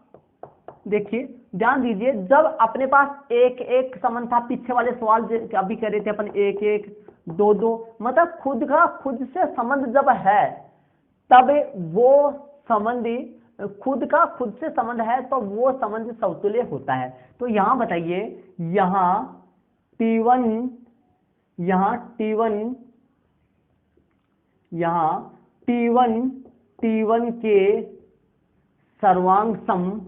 देखिए, ध्यान दीजिए, जब अपने पास एक एक संबंध था, पीछे वाले सवाल अभी कह रहे थे अपन 1 1 2 2, मतलब खुद से संबंध जब है तब वो संबंधी खुद से संबंध है तो वो संबंध समतुल्य होता है। तो यहां बताइए, यहाँ T1 T1 के सर्वांग सम,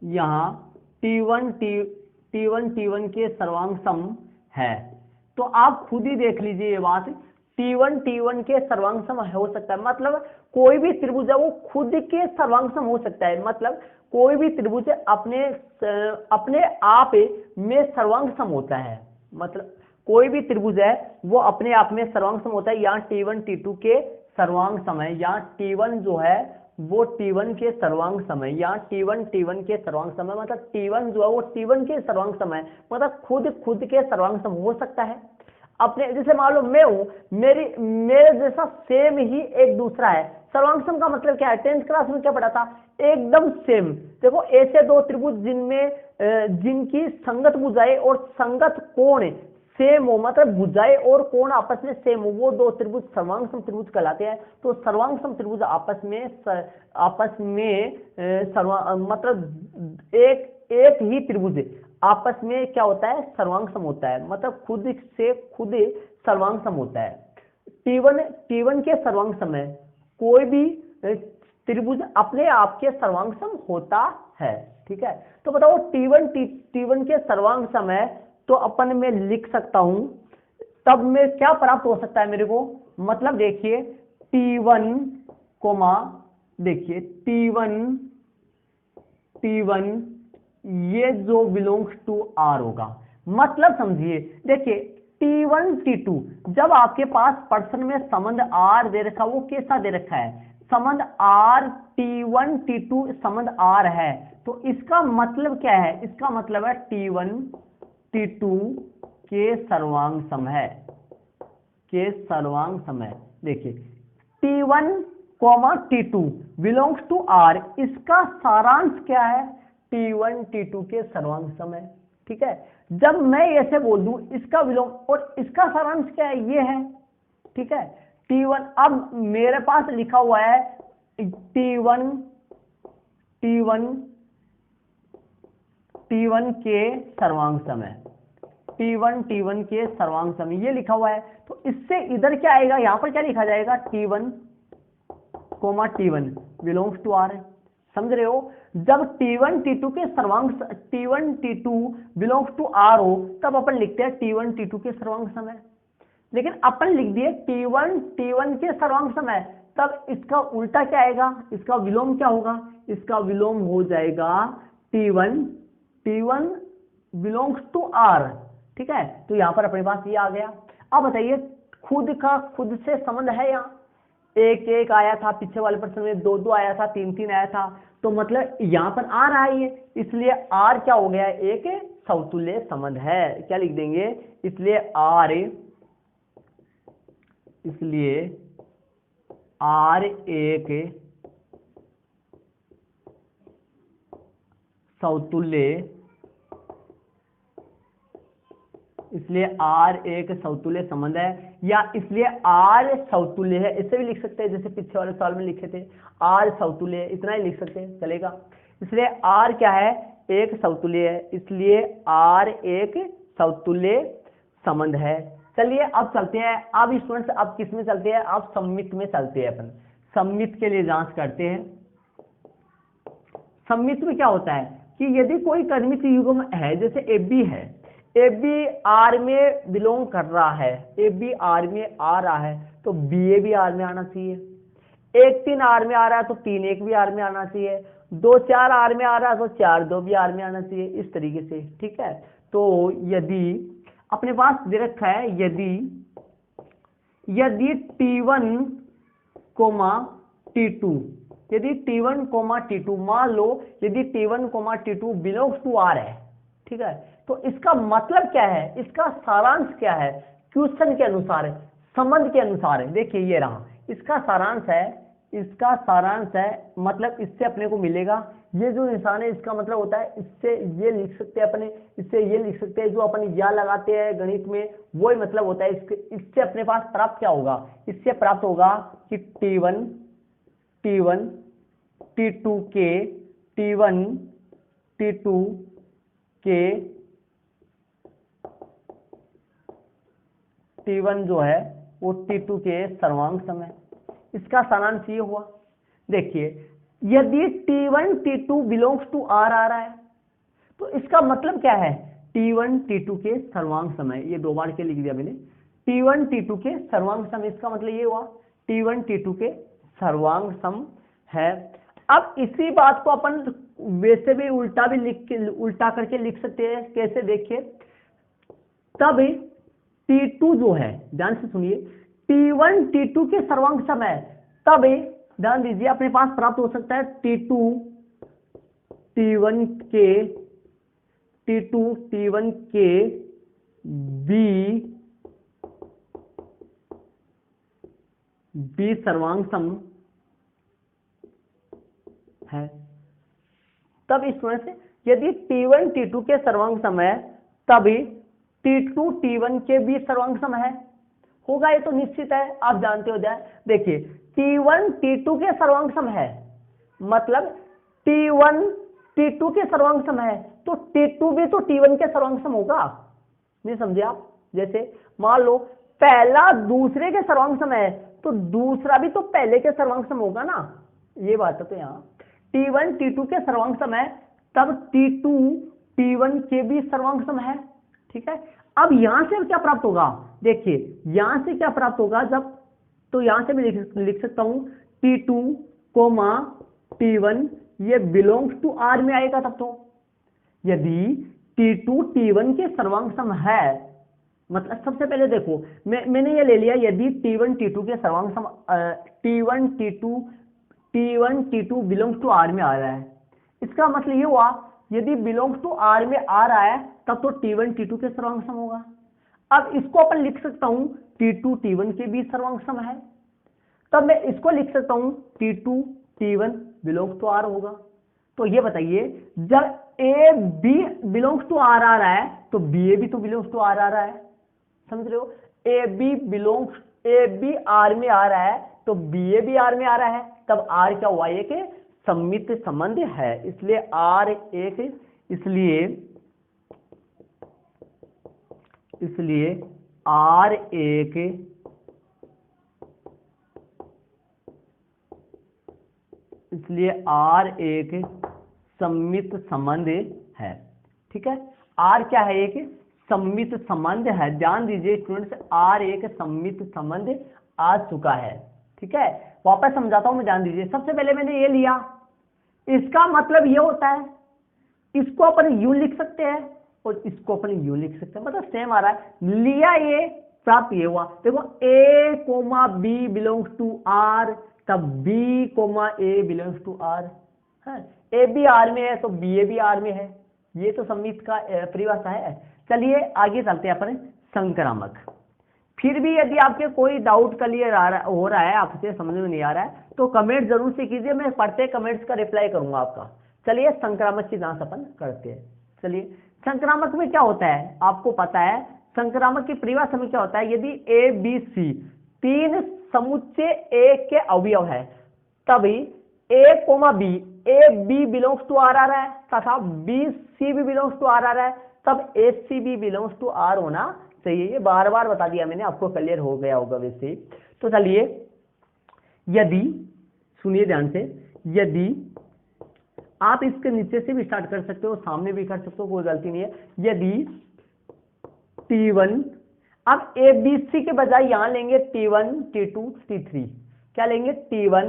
यहाँ T1 के सर्वांग सम है। तो आप खुद ही देख लीजिए ये बात, T1 के सर्वांग सम हो सकता है, मतलब कोई भी त्रिभुज है वो खुद के सर्वांग सम हो सकता है, मतलब कोई भी त्रिभुज अपने आप में सर्वांग सम होता है, मतलब कोई भी त्रिभुज है वो अपने आप में सर्वांग सम होता है। यहाँ T1 T2 के सर्वांग सम है, यहाँ T1 जो है वो T1 के सर्वांग सम है, यहाँ T1 के सर्वांग सम है, मतलब T1 जो है वो T1 के सर्वांग सम है, मतलब खुद के सर्वांग सम हो सकता है। अपने जैसे मान लो मैं हूं, मेरे जैसा सेम ही एक दूसरा है, सर्वांग सम का मतलब क्या है, 10th क्लास में क्या पढ़ा था, एकदम सेम। देखो ऐसे दो त्रिभुज जिनकी संगत भुजाएं और संगत कोण सेम हो, मतलब भुजाएं और कोण आपस में सेम हो, वो दो त्रिभुज सर्वांग सम त्रिभुज कहलाते हैं। तो सर्वांग सम त्रिभुज आपस में मतलब एक ही त्रिभुज आपस में क्या होता है, सर्वांग सम होता है, मतलब खुद सर्वांग सम होता है। T1 के सर्वांग सम है, कोई भी त्रिभुज अपने आप के सर्वांग सम होता है, ठीक है। तो बताओ T1 के सर्वांग सम है, तो अपन में लिख सकता हूं, तब में क्या प्राप्त हो सकता है मेरे को, मतलब देखिए T1 ये जो बिलोंग्स टू R होगा, मतलब समझिए, देखिए T1 T2 जब आपके पास पर्सन में संबंध R दे रखा, वो कैसा दे रखा है, संबंध R, T1 T2 संबंध R है, तो इसका मतलब क्या है, इसका मतलब है T1 T2 के सर्वांग सम है, देखिए T1 T2 belongs to R, इसका सारांश क्या है, T1 T2 के सर्वांग सम है, ठीक है। जब मैं ऐसे बोल दूं इसका विलोम और इसका सारांश क्या है, ये है, ठीक है। T1, अब मेरे पास लिखा हुआ है T1 के सर्वांग सम है, T1 के सर्वांग सम ये लिखा हुआ है। तो इससे इधर क्या आएगा, यहां पर क्या लिखा जाएगा, T1 बिलोंग्स टू R है, समझ रहे हो। जब T1 T2 के सर्वांग T1 T2 belongs to R हो, तब अपन लिखते हैं T1 T2 के सर्वांग सम है, लेकिन अपन लिख दिए T1 के सर्वांग सम है, तब इसका उल्टा क्या आएगा, इसका विलोम क्या होगा, इसका विलोम हो जाएगा T1 बिलोंग्स टू R, ठीक है। तो यहां पर अपने पास ये आ गया। अब बताइए खुद से संबंध है यहाँ, एक एक आया था, पीछे वाले प्रश्न में दो दो आया था, तीन तीन आया था, तो मतलब यहाँ पर आ रहा है ये, इसलिए आर क्या हो गया, एक समतुल्य संबंध है। क्या लिख देंगे, इसलिए आर एक समतुल्य, इसलिए आर एक समतुल्य संबंध है, या इसलिए आर समतुल्य है, इससे भी लिख सकते हैं, जैसे पिछले वाले साल में लिखे थे आर समतुल्य, इतना ही लिख सकते हैं, चलेगा। इसलिए आर क्या है, एक समतुल्य है, इसलिए आर एक समतुल्य संबंध है। चलिए अब चलते हैं, अब स्टूडेंट्स अब किस में चलते हैं, अब सममित में चलते हैं। अपन सममित के लिए जांच करते हैं। सममित में क्या होता है कि यदि कोई क्रमित युग्म है, जैसे ए बी है, ए बी आर में बिलोंग कर रहा है, ए बी आर में आ रहा है, तो बी ए भी आर में आना चाहिए। एक तीन आर में आ रहा है तो तीन एक भी आर में आना चाहिए। दो चार आर में आ रहा है तो चार दो भी आर में आना चाहिए, इस तरीके से, ठीक है। तो यदि अपने पास दे रखा है, यदि T1, T2, यदि T1, T2, मान लो यदि T1, T2 belongs to R है, ठीक है, तो इसका मतलब क्या है, इसका सारांश क्या है, क्वेश्चन के अनुसार है, संबंध के अनुसार है। देखिए ये रहा इसका सारांश है, इसका सारांश है, मतलब इससे अपने को मिलेगा, ये जो निशान है इसका मतलब होता है, इससे ये लिख सकते हैं अपने, इससे ये लिख सकते हैं, जो अपन या लगाते हैं गणित में वही मतलब होता है। इससे अपने पास प्राप्त क्या होगा, इससे प्राप्त होगा कि T1 T2 के T1 T2 के T1 जो है वो T2 के सर्वांग समय, इसका सारांश ये हुआ। देखिए यदि T1 T2 belongs to R आ रहा है, तो इसका मतलब क्या है, T1 T2 के सर्वांग समय, ये दो बार के लिख दिया मैंने, T1 T2 के सर्वांग सम, इसका मतलब ये हुआ T1 T2 के सर्वांग सम है। अब इसी बात को अपन वैसे भी उल्टा भी उल्टा करके लिख सकते हैं, कैसे, देखिए तब T2 जो है, ध्यान से सुनिए, T1 T2 के सर्वांग सम है, तब ध्यान दीजिए अपने पास प्राप्त हो सकता है T2 T1 के बी सर्वांग सम है। तब इस तरह से यदि T1 T2 के सर्वांग सम है, तभी T2 T1 के भी सर्वांग सम है, होगा, ये तो निश्चित है, आप जानते हो जाए। देखिए T1 T2 के सर्वांग सम है, मतलब T1 T2 के सर्वांग सम है, तो T2 भी तो T1 के सर्वांग सम होगा, नहीं समझे आप। जैसे मान लो पहला दूसरे के सर्वांग सम है, तो दूसरा भी तो पहले के सर्वांग सम होगा ना, ये बात है। तो यहाँ T1 T2 के सर्वांग सम है, तब T2 T1 के भी सर्वांग सम है, ठीक है। अब यहां से क्या प्राप्त होगा, देखिए यहां से क्या प्राप्त होगा, जब तो यहां से मैं लिख सकता हूं T2, T1 ये बिलोंग्स टू आर में आएगा। तब तो यदि T2 T1 के सर्वांग सम है, मतलब सबसे पहले देखो मैंने ये ले लिया, यदि T1 T2 के सर्वांग सम, T1 T2 belongs to R में आ रहा है, इसका मतलब ये हुआ यदि बिलोंग्स टू आर में आ रहा है, तब तो T1 T2 के सर्वांग सम होगा। अब इसको अपन लिख सकता हूं T2 T1 के भी सर्वांग सम है, तब मैं इसको लिख सकता हूं T2 T1 belongs to are होगा। तो ये बताइए, जब A B belongs to R आ रहा है, तो बी ए भी तो बिलोंग्स टू आर आ रहा है, समझ रहे हो। ए बी आर में आ रहा है, तो बी ए भी आर में आ रहा है, तब आर क्या हुआ, एक सममित संबंध है, इसलिए आर एक, इसलिए आर एक सममित संबंध है, ठीक है। आर क्या है, एक सममित संबंध है, ध्यान दीजिए स्टूडेंट्स, आर एक सममित संबंध आ चुका है, ठीक है। वापस समझाता हूं मैं, ध्यान दीजिए। सबसे पहले मैंने ये लिया, इसका मतलब ये होता है, इसको अपन यू लिख सकते हैं और इसको अपन यू लिख सकते हैं, मतलब सेम आ रहा है। लिया ये प्राप्त ये हुआ। देखो A comma B belongs to R, तब B comma A belongs to R है। ए भी आर में है तो बी ए भी आर में है। ये तो समीप का परिभाषा है। चलिए आगे चलते हैं अपन संक्रामक। फिर भी यदि आपके कोई डाउट क्लियर हो रहा है, आपसे समझ में नहीं आ रहा है, तो कमेंट जरूर से कीजिए, मैं पढ़ते कमेंट्स का रिप्लाई करूंगा आपका। चलिए संक्रामक की जांच अपन करते हैं। चलिए संक्रामक में क्या होता है, आपको पता है संक्रामक की परिभाषा में क्या होता है, यदि ए बी सी तीन समुच्चय ए के अवयव है, तभी A comma B, A B belongs to R आ रहा है तथा बी सी भी बिलोंग्स टू आर आ रहा है, तब A C B belongs to R होना चाहिए। ये बार बार बता दिया मैंने, आपको क्लियर हो गया होगा वैसे। तो चलिए यदि, सुनिए ध्यान से, यदि आप इसके नीचे से भी स्टार्ट कर सकते हो, सामने भी कर सकते हो, कोई गलती नहीं है। यदि T1, अब ए बी सी के बजाय यहां लेंगे T1 T2 T3, क्या लेंगे T1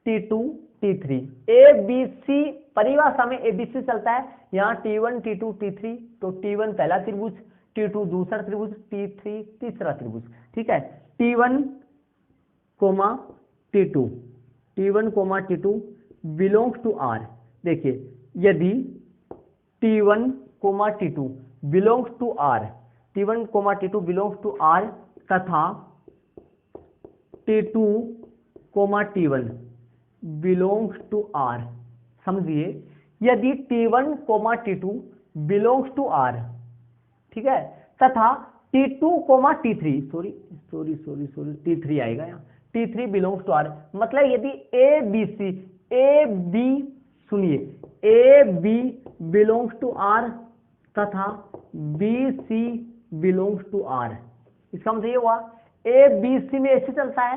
T2 T3। A B C परिभाषा में ए बी सी चलता है, यहां T1 T2 T3, तो T1 पहला त्रिभुज, T2 दूसरा त्रिभुज, T3 तीसरा त्रिभुज, ठीक है। T1 comma T2, T1 comma T2 belongs to R. देखिए यदि T1 comma T2 belongs to R, T1 comma T2 belongs to R तथा T2 coma T1 belongs to are, समझिए यदि T1 comma T2 belongs to are, ठीक है, तथा T2 coma T3, T3 आएगा यहाँ, T3 बिलोंग्स टू आर, मतलब यदि A B C, A B, सुनिए, A B belongs to R तथा B C belongs to R, इसका मतलब ये हुआ ए बी सी में ऐसे चलता है,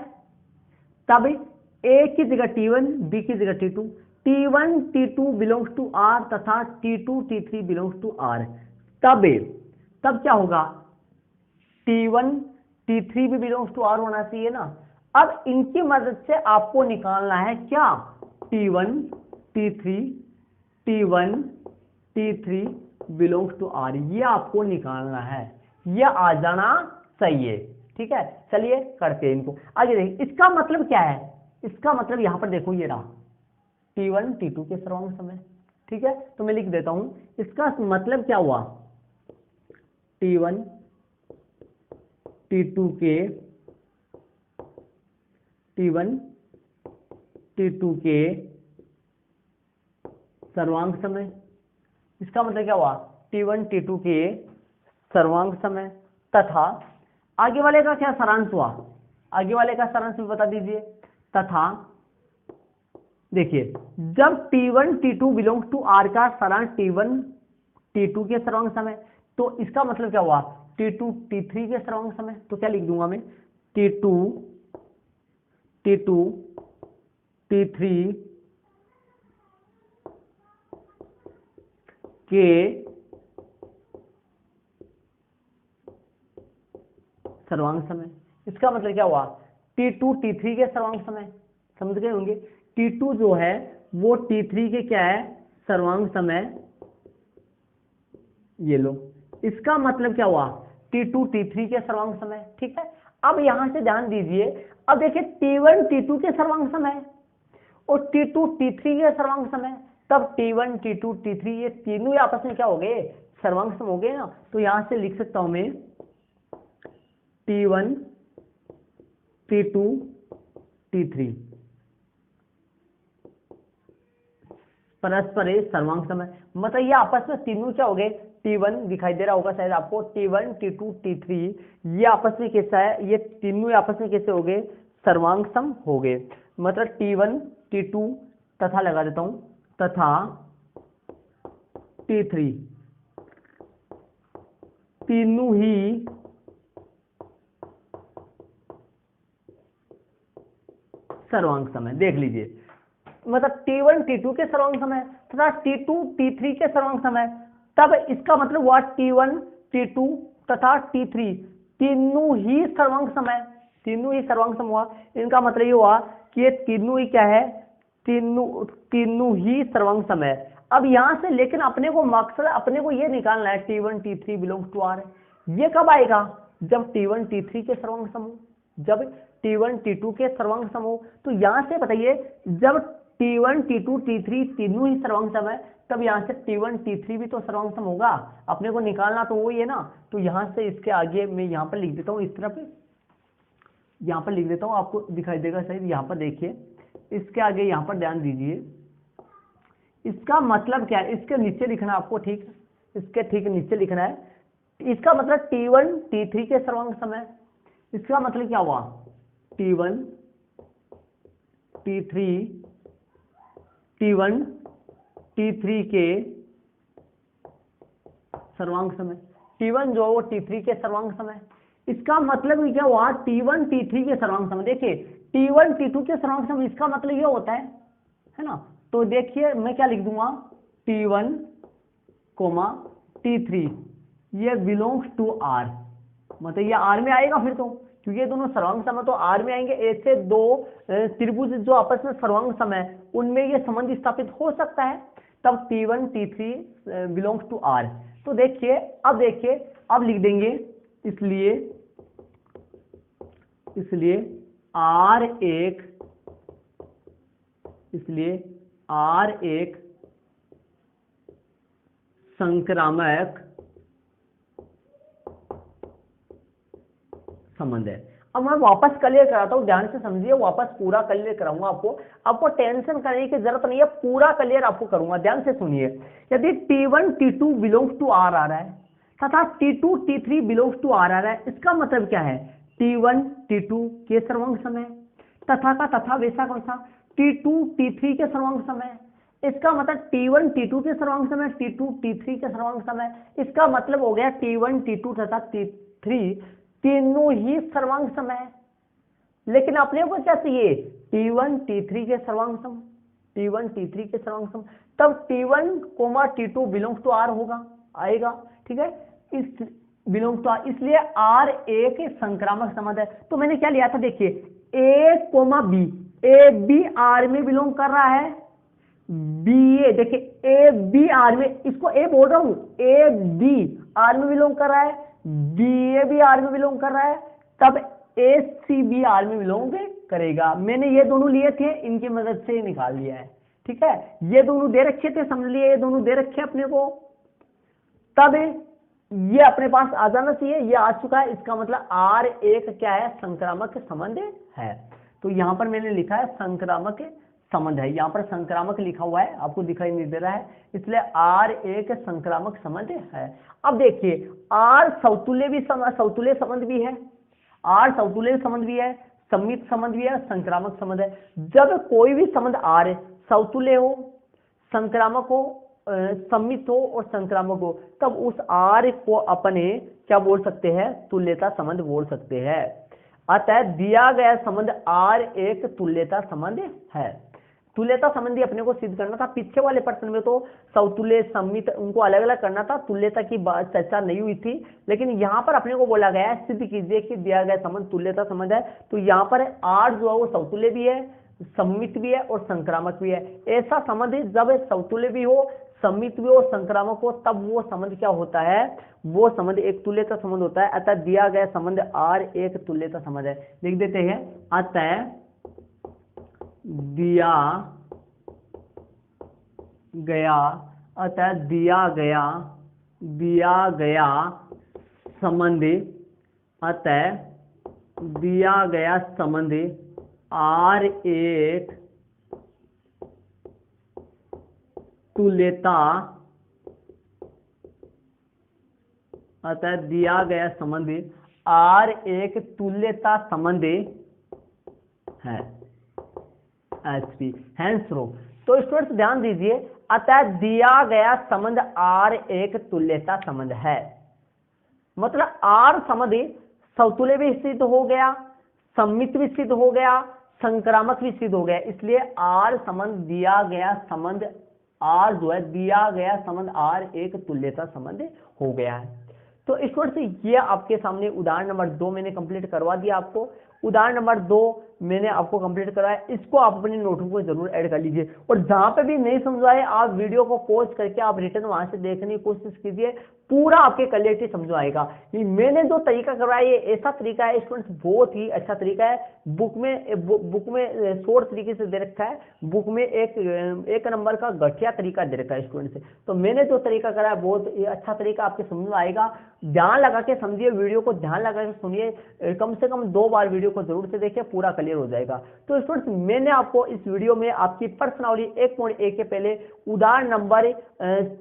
तब ए की जगह T1, बी की जगह T2, T1 T2 belongs to R तथा T2 T3 belongs to R, तब क्या होगा, T1 T3 भी बिलोंग्स टू आर होना चाहिए ना। अब इनकी मदद से आपको निकालना है क्या, T1 T3 T1 T3 belongs to are, ये आपको निकालना है, ये आ जाना चाहिए, ठीक है। चलिए करते हैं इनको आगे। देखिए इसका मतलब क्या है, इसका मतलब यहां पर देखो ये रहा T1 T2 के सर्वांग समय, ठीक है, तो मैं लिख देता हूं, इसका मतलब क्या हुआ, T1 T2 के, T1 T2 के सर्वांग समय, इसका मतलब क्या हुआ, T1 T2 के सर्वांग समय तथा आगे वाले का क्या सारांश हुआ, आगे वाले का सारांश भी बता दीजिए। तथा देखिए जब T1 T2 belongs to are का सारांश T1 T2 के सर्वांग समय, तो इसका मतलब क्या हुआ, T2 T3 के सर्वांग समय, तो क्या लिख दूंगा मैं, T2 T3 के सर्वांग समय, इसका मतलब क्या हुआ, T2 T3 के सर्वांग समय, समझ गए होंगे। T2 जो है वो T3 के क्या है, सर्वांग समय, ये लो, इसका मतलब क्या हुआ, T2 T3 के सर्वांग समय, ठीक है। अब यहां से ध्यान दीजिए, अब देखिए T1 T2 के सर्वांग समय और T2 T3 के सर्वांग समय, तब T1 T2 T3 ये तीनों आपस में क्या हो गए, सर्वांग सम हो गए ना। तो यहां से लिख सकता हूं मैं T1 T2 T3 परस्पर सर्वांग समय, मतलब ये आपस में तीनों क्या हो गए, T1 दिखाई दे रहा होगा शायद आपको, T1 T2 T3 ये आपस में कैसा है, ये तीनों आपस में कैसे हो गए, सर्वांग सम हो गए। मतलब T1 T2 तथा लगा देता हूं, तथा T3 तीनों ही सर्वांग समय, देख लीजिए, मतलब T1 T2 के सर्वांग समय तथा T2 T3 के सर्वांग समय, तब इसका मतलब हुआ T1 T2 तथा T3 तीनों ही सर्वांग समय, तीनों ही सर्वांग सम हुआ। इनका मतलब ये हुआ कि ये तीनों ही क्या है, तीनों ही सर्वांग समय। अब यहां से लेकिन अपने को मकसद, अपने को ये निकालना है T1 T3 belongs to are, ये कब आएगा, जब T1 T3 के सर्वांग सम हो, जब T1 T2 के सर्वांग सम हो। तो यहां से बताइए जब T1 T2 T3 तीनों ही सर्वांग सम है, तब यहां से T1 T3 भी तो सर्वांग सम होगा, अपने को निकालना तो वही है ना। तो यहां से इसके आगे मैं यहां पर लिख देता हूं, इस तरफ यहां पर लिख देता हूं, आपको दिखाई देगा सही। यहां पर देखिए, इसके आगे यहां पर ध्यान दीजिए, इसका मतलब क्या है, इसके नीचे लिखना है आपको, ठीक, इसके ठीक नीचे लिखना है। इसका मतलब T1 T3 के सर्वांग सम है। इसका मतलब क्या हुआ, T1 T3 T1 T3 के सर्वांग सम है। T1 जो वो T3 के सर्वांग सम है। इसका मतलब क्या हुआ, T1 T3 के सर्वांग सम। देखिए T1 T2 के सर्वांग सम, इसका मतलब ये होता है ना। तो देखिए मैं क्या लिख दूंगा, T1 T3 ये बिलोंग्स टू R, मतलब ये R में आएगा फिर तो, क्योंकि ये दोनों सर्वांग सम है तो R में आएंगे। ऐसे दो त्रिभुज जो आपस में सर्वांग सम है उनमें ये संबंध स्थापित हो सकता है, तब T1 T3 belongs to R। तो देखिए अब लिख देंगे, इसलिए R एक संक्रामक संबंध है। अब मैं वापस क्लियर कराता हूं, ध्यान से समझिए, वापस पूरा क्लियर कराऊंगा आपको टेंशन करने की जरूरत नहीं है, पूरा क्लियर आपको करूंगा, ध्यान से सुनिए। यदि T1 T2 belongs to R आ रहा है तथा T2 T3 belongs to R आ रहा है, इसका मतलब क्या है, T1 T2 के सर्वांग सम है, तथा का तथा वैसा का वैसा T2 T3 के सर्वांग सम है। इसका मतलब T1 T2 के सर्वांग सम है, T2 T3 के सर्वांग सम है। इसका मतलब हो गया T1 T2 तथा T3 तीनों ही सर्वांग सम है। लेकिन अपने को क्या चाहिए, T1 T3 के सर्वांग सम, T1 T3 के सर्वांग सम, तब T1 T2 belongs to R होगा, आएगा, ठीक है, इस बिलोंग्स टू R, इसलिए R एक संक्रामक संबंध है। तो मैंने क्या लिया था, देखिए A, B, A B R में बिलोंग कर रहा है, बी ए, देखिए ए बी आर में, इसको ए बोल रहा हूं, ए बी आर में बिलोंग कर रहा है, बी ए भी आर में बिलोंग कर रहा है, तब ए सी बी आर में बिलोंग करेगा। मैंने ये दोनों लिए थे, इनकी मदद से निकाल लिया है, ठीक है। ये दोनों दे रखे थे, समझ लिए, ये दोनों दे रखे अपने को, तब ये अपने पास आ जाना चाहिए, ये आ चुका है। इसका मतलब आर एक क्या है, संक्रामक संबंध है। तो यहां पर मैंने लिखा है संक्रामक संबंध है, यहां पर संक्रामक लिखा हुआ है, आपको दिखाई नहीं दे रहा है, इसलिए आर एक संक्रामक संबंध है। अब देखिए आर सौतुल्य संबंध भी है, आर सौतुल्य संबंध भी है, सम्मित संबंध भी है, संक्रामक संबंध है। जब कोई भी संबंध आर सौतुल्य हो, संक्रामक हो, सम्मित हो और संक्रामक हो, तब उस आर को अपने क्या बोल सकते हैं, तुल्यता संबंध बोल सकते हैं। अतः दिया गया संबंध आर एक तुल्यता संबंध है। तुल्यता संबंधी अपने को सिद्ध करना था, पीछे वाले प्रश्न में तो सौतुल्य सम्मित उनको अलग अलग करना था, तुल्यता की बात चर्चा नहीं हुई थी, लेकिन यहां पर अपने को बोला गया है सिद्ध कीजिए कि दिया गया संबंध तुल्यता संबंध है। तो यहां पर आर जो है वो सौतुल्य भी है, सम्मित भी है और संक्रामक भी है। ऐसा संबंध जब सौतुल्य भी हो, सम्मित भी हो, संक्रामक हो, तब वो संबंध क्या होता है, वो संबंध एक तुल्यता संबंध होता है। अतः दिया गया संबंध आर एक तुल्यता संबंध है। लिख देते हैं, अतः दिया गया संबंध, अतः दिया गया संबंध आर एक तुल्यता, अतः दिया गया संबंध आर एक तुल्यता संबंध है, एचपी हैंस रो। तो स्टूडेंट्स ध्यान दीजिए, अतः दिया गया संबंध आर एक तुल्यता संबंध है, मतलब आर संबंध सौतुल्य भी सिद्ध हो गया, सम्मित भी सिद्ध हो गया, संक्रामक भी सिद्ध हो गया, इसलिए आर संबंध दिया गया संबंध, आर जो है दिया गया संबंध आर एक तुल्यता संबंध हो गया है। तो स्टूडेंट्स ये आपके सामने उदाहरण नंबर 2 मैंने कंप्लीट करवा दिया आपको। उदाहरण नंबर 2 मैंने आपको कंप्लीट कराया, इसको आप अपनी नोटबुक में जरूर ऐड कर लीजिए। और जहां पे भी नहीं समझ आए आप वीडियो को पॉज करके आप रिटर्न वहां से देखने की कोशिश कीजिए, पूरा आपके क्लियरिटी समझ आएगा। ये मैंने जो तरीका करवाया ये ऐसा तरीका है स्टूडेंट्स, बहुत ही अच्छा तरीका है। बुक में शॉर्ट तरीके से दे रखा है, बुक में एक नंबर का गठिया तरीका दे रखा है स्टूडेंट्स। तो मैंने जो तरीका कराया बहुत अच्छा तरीका, आपके समझ में आएगा। ध्यान लगा के समझिए, वीडियो को ध्यान लगा के सुनिए, कम से कम 2 बार वीडियो को जरूर से देखिए, पूरा क्लियर हो जाएगा। तो स्टूडेंट्स मैंने आपको इस वीडियो में आपकी प्रश्नावली 1.1 के पहले उदाहरण नंबर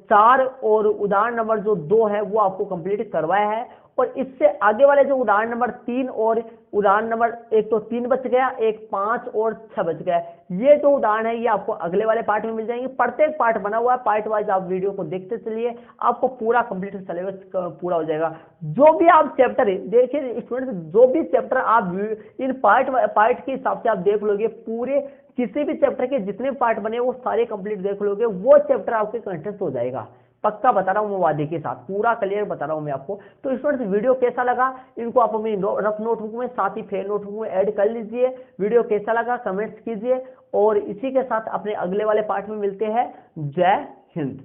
4 और उदाहरण नंबर जो 2 है वो आपको कंप्लीट करवाया है। और इससे आगे वाले जो उदाहरण नंबर 3 और उदाहरण नंबर, एक तो 3 बच गया, एक 5 और 6 बच गया, ये जो उदाहरण है ये आपको अगले वाले पार्ट में मिल जाएंगे। प्रत्येक पार्ट बना हुआ है, पार्ट वाइज आप वीडियो को देखते चलिए, आपको पूरा कंप्लीट सिलेबस पूरा हो जाएगा। जो भी आप चैप्टर देखिए स्टूडेंट्स, जो भी चैप्टर आप इन पार्ट के हिसाब से आप देख लोगे, पूरे किसी भी चैप्टर के जितने पार्ट बने वो सारे कंप्लीट देख लोगे, वो चैप्टर आपके कंठस्थ हो जाएगा। पक्का बता रहा हूं मैं वादे के साथ, पूरा क्लियर बता रहा हूं मैं आपको। तो स्टूडेंट्स वीडियो कैसा लगा, इनको आप अपनी रफ नोटबुक में साथ ही फेयर नोटबुक में ऐड कर लीजिए। वीडियो कैसा लगा कमेंट्स कीजिए, और इसी के साथ अपने अगले वाले पार्ट में मिलते हैं। जय हिंद।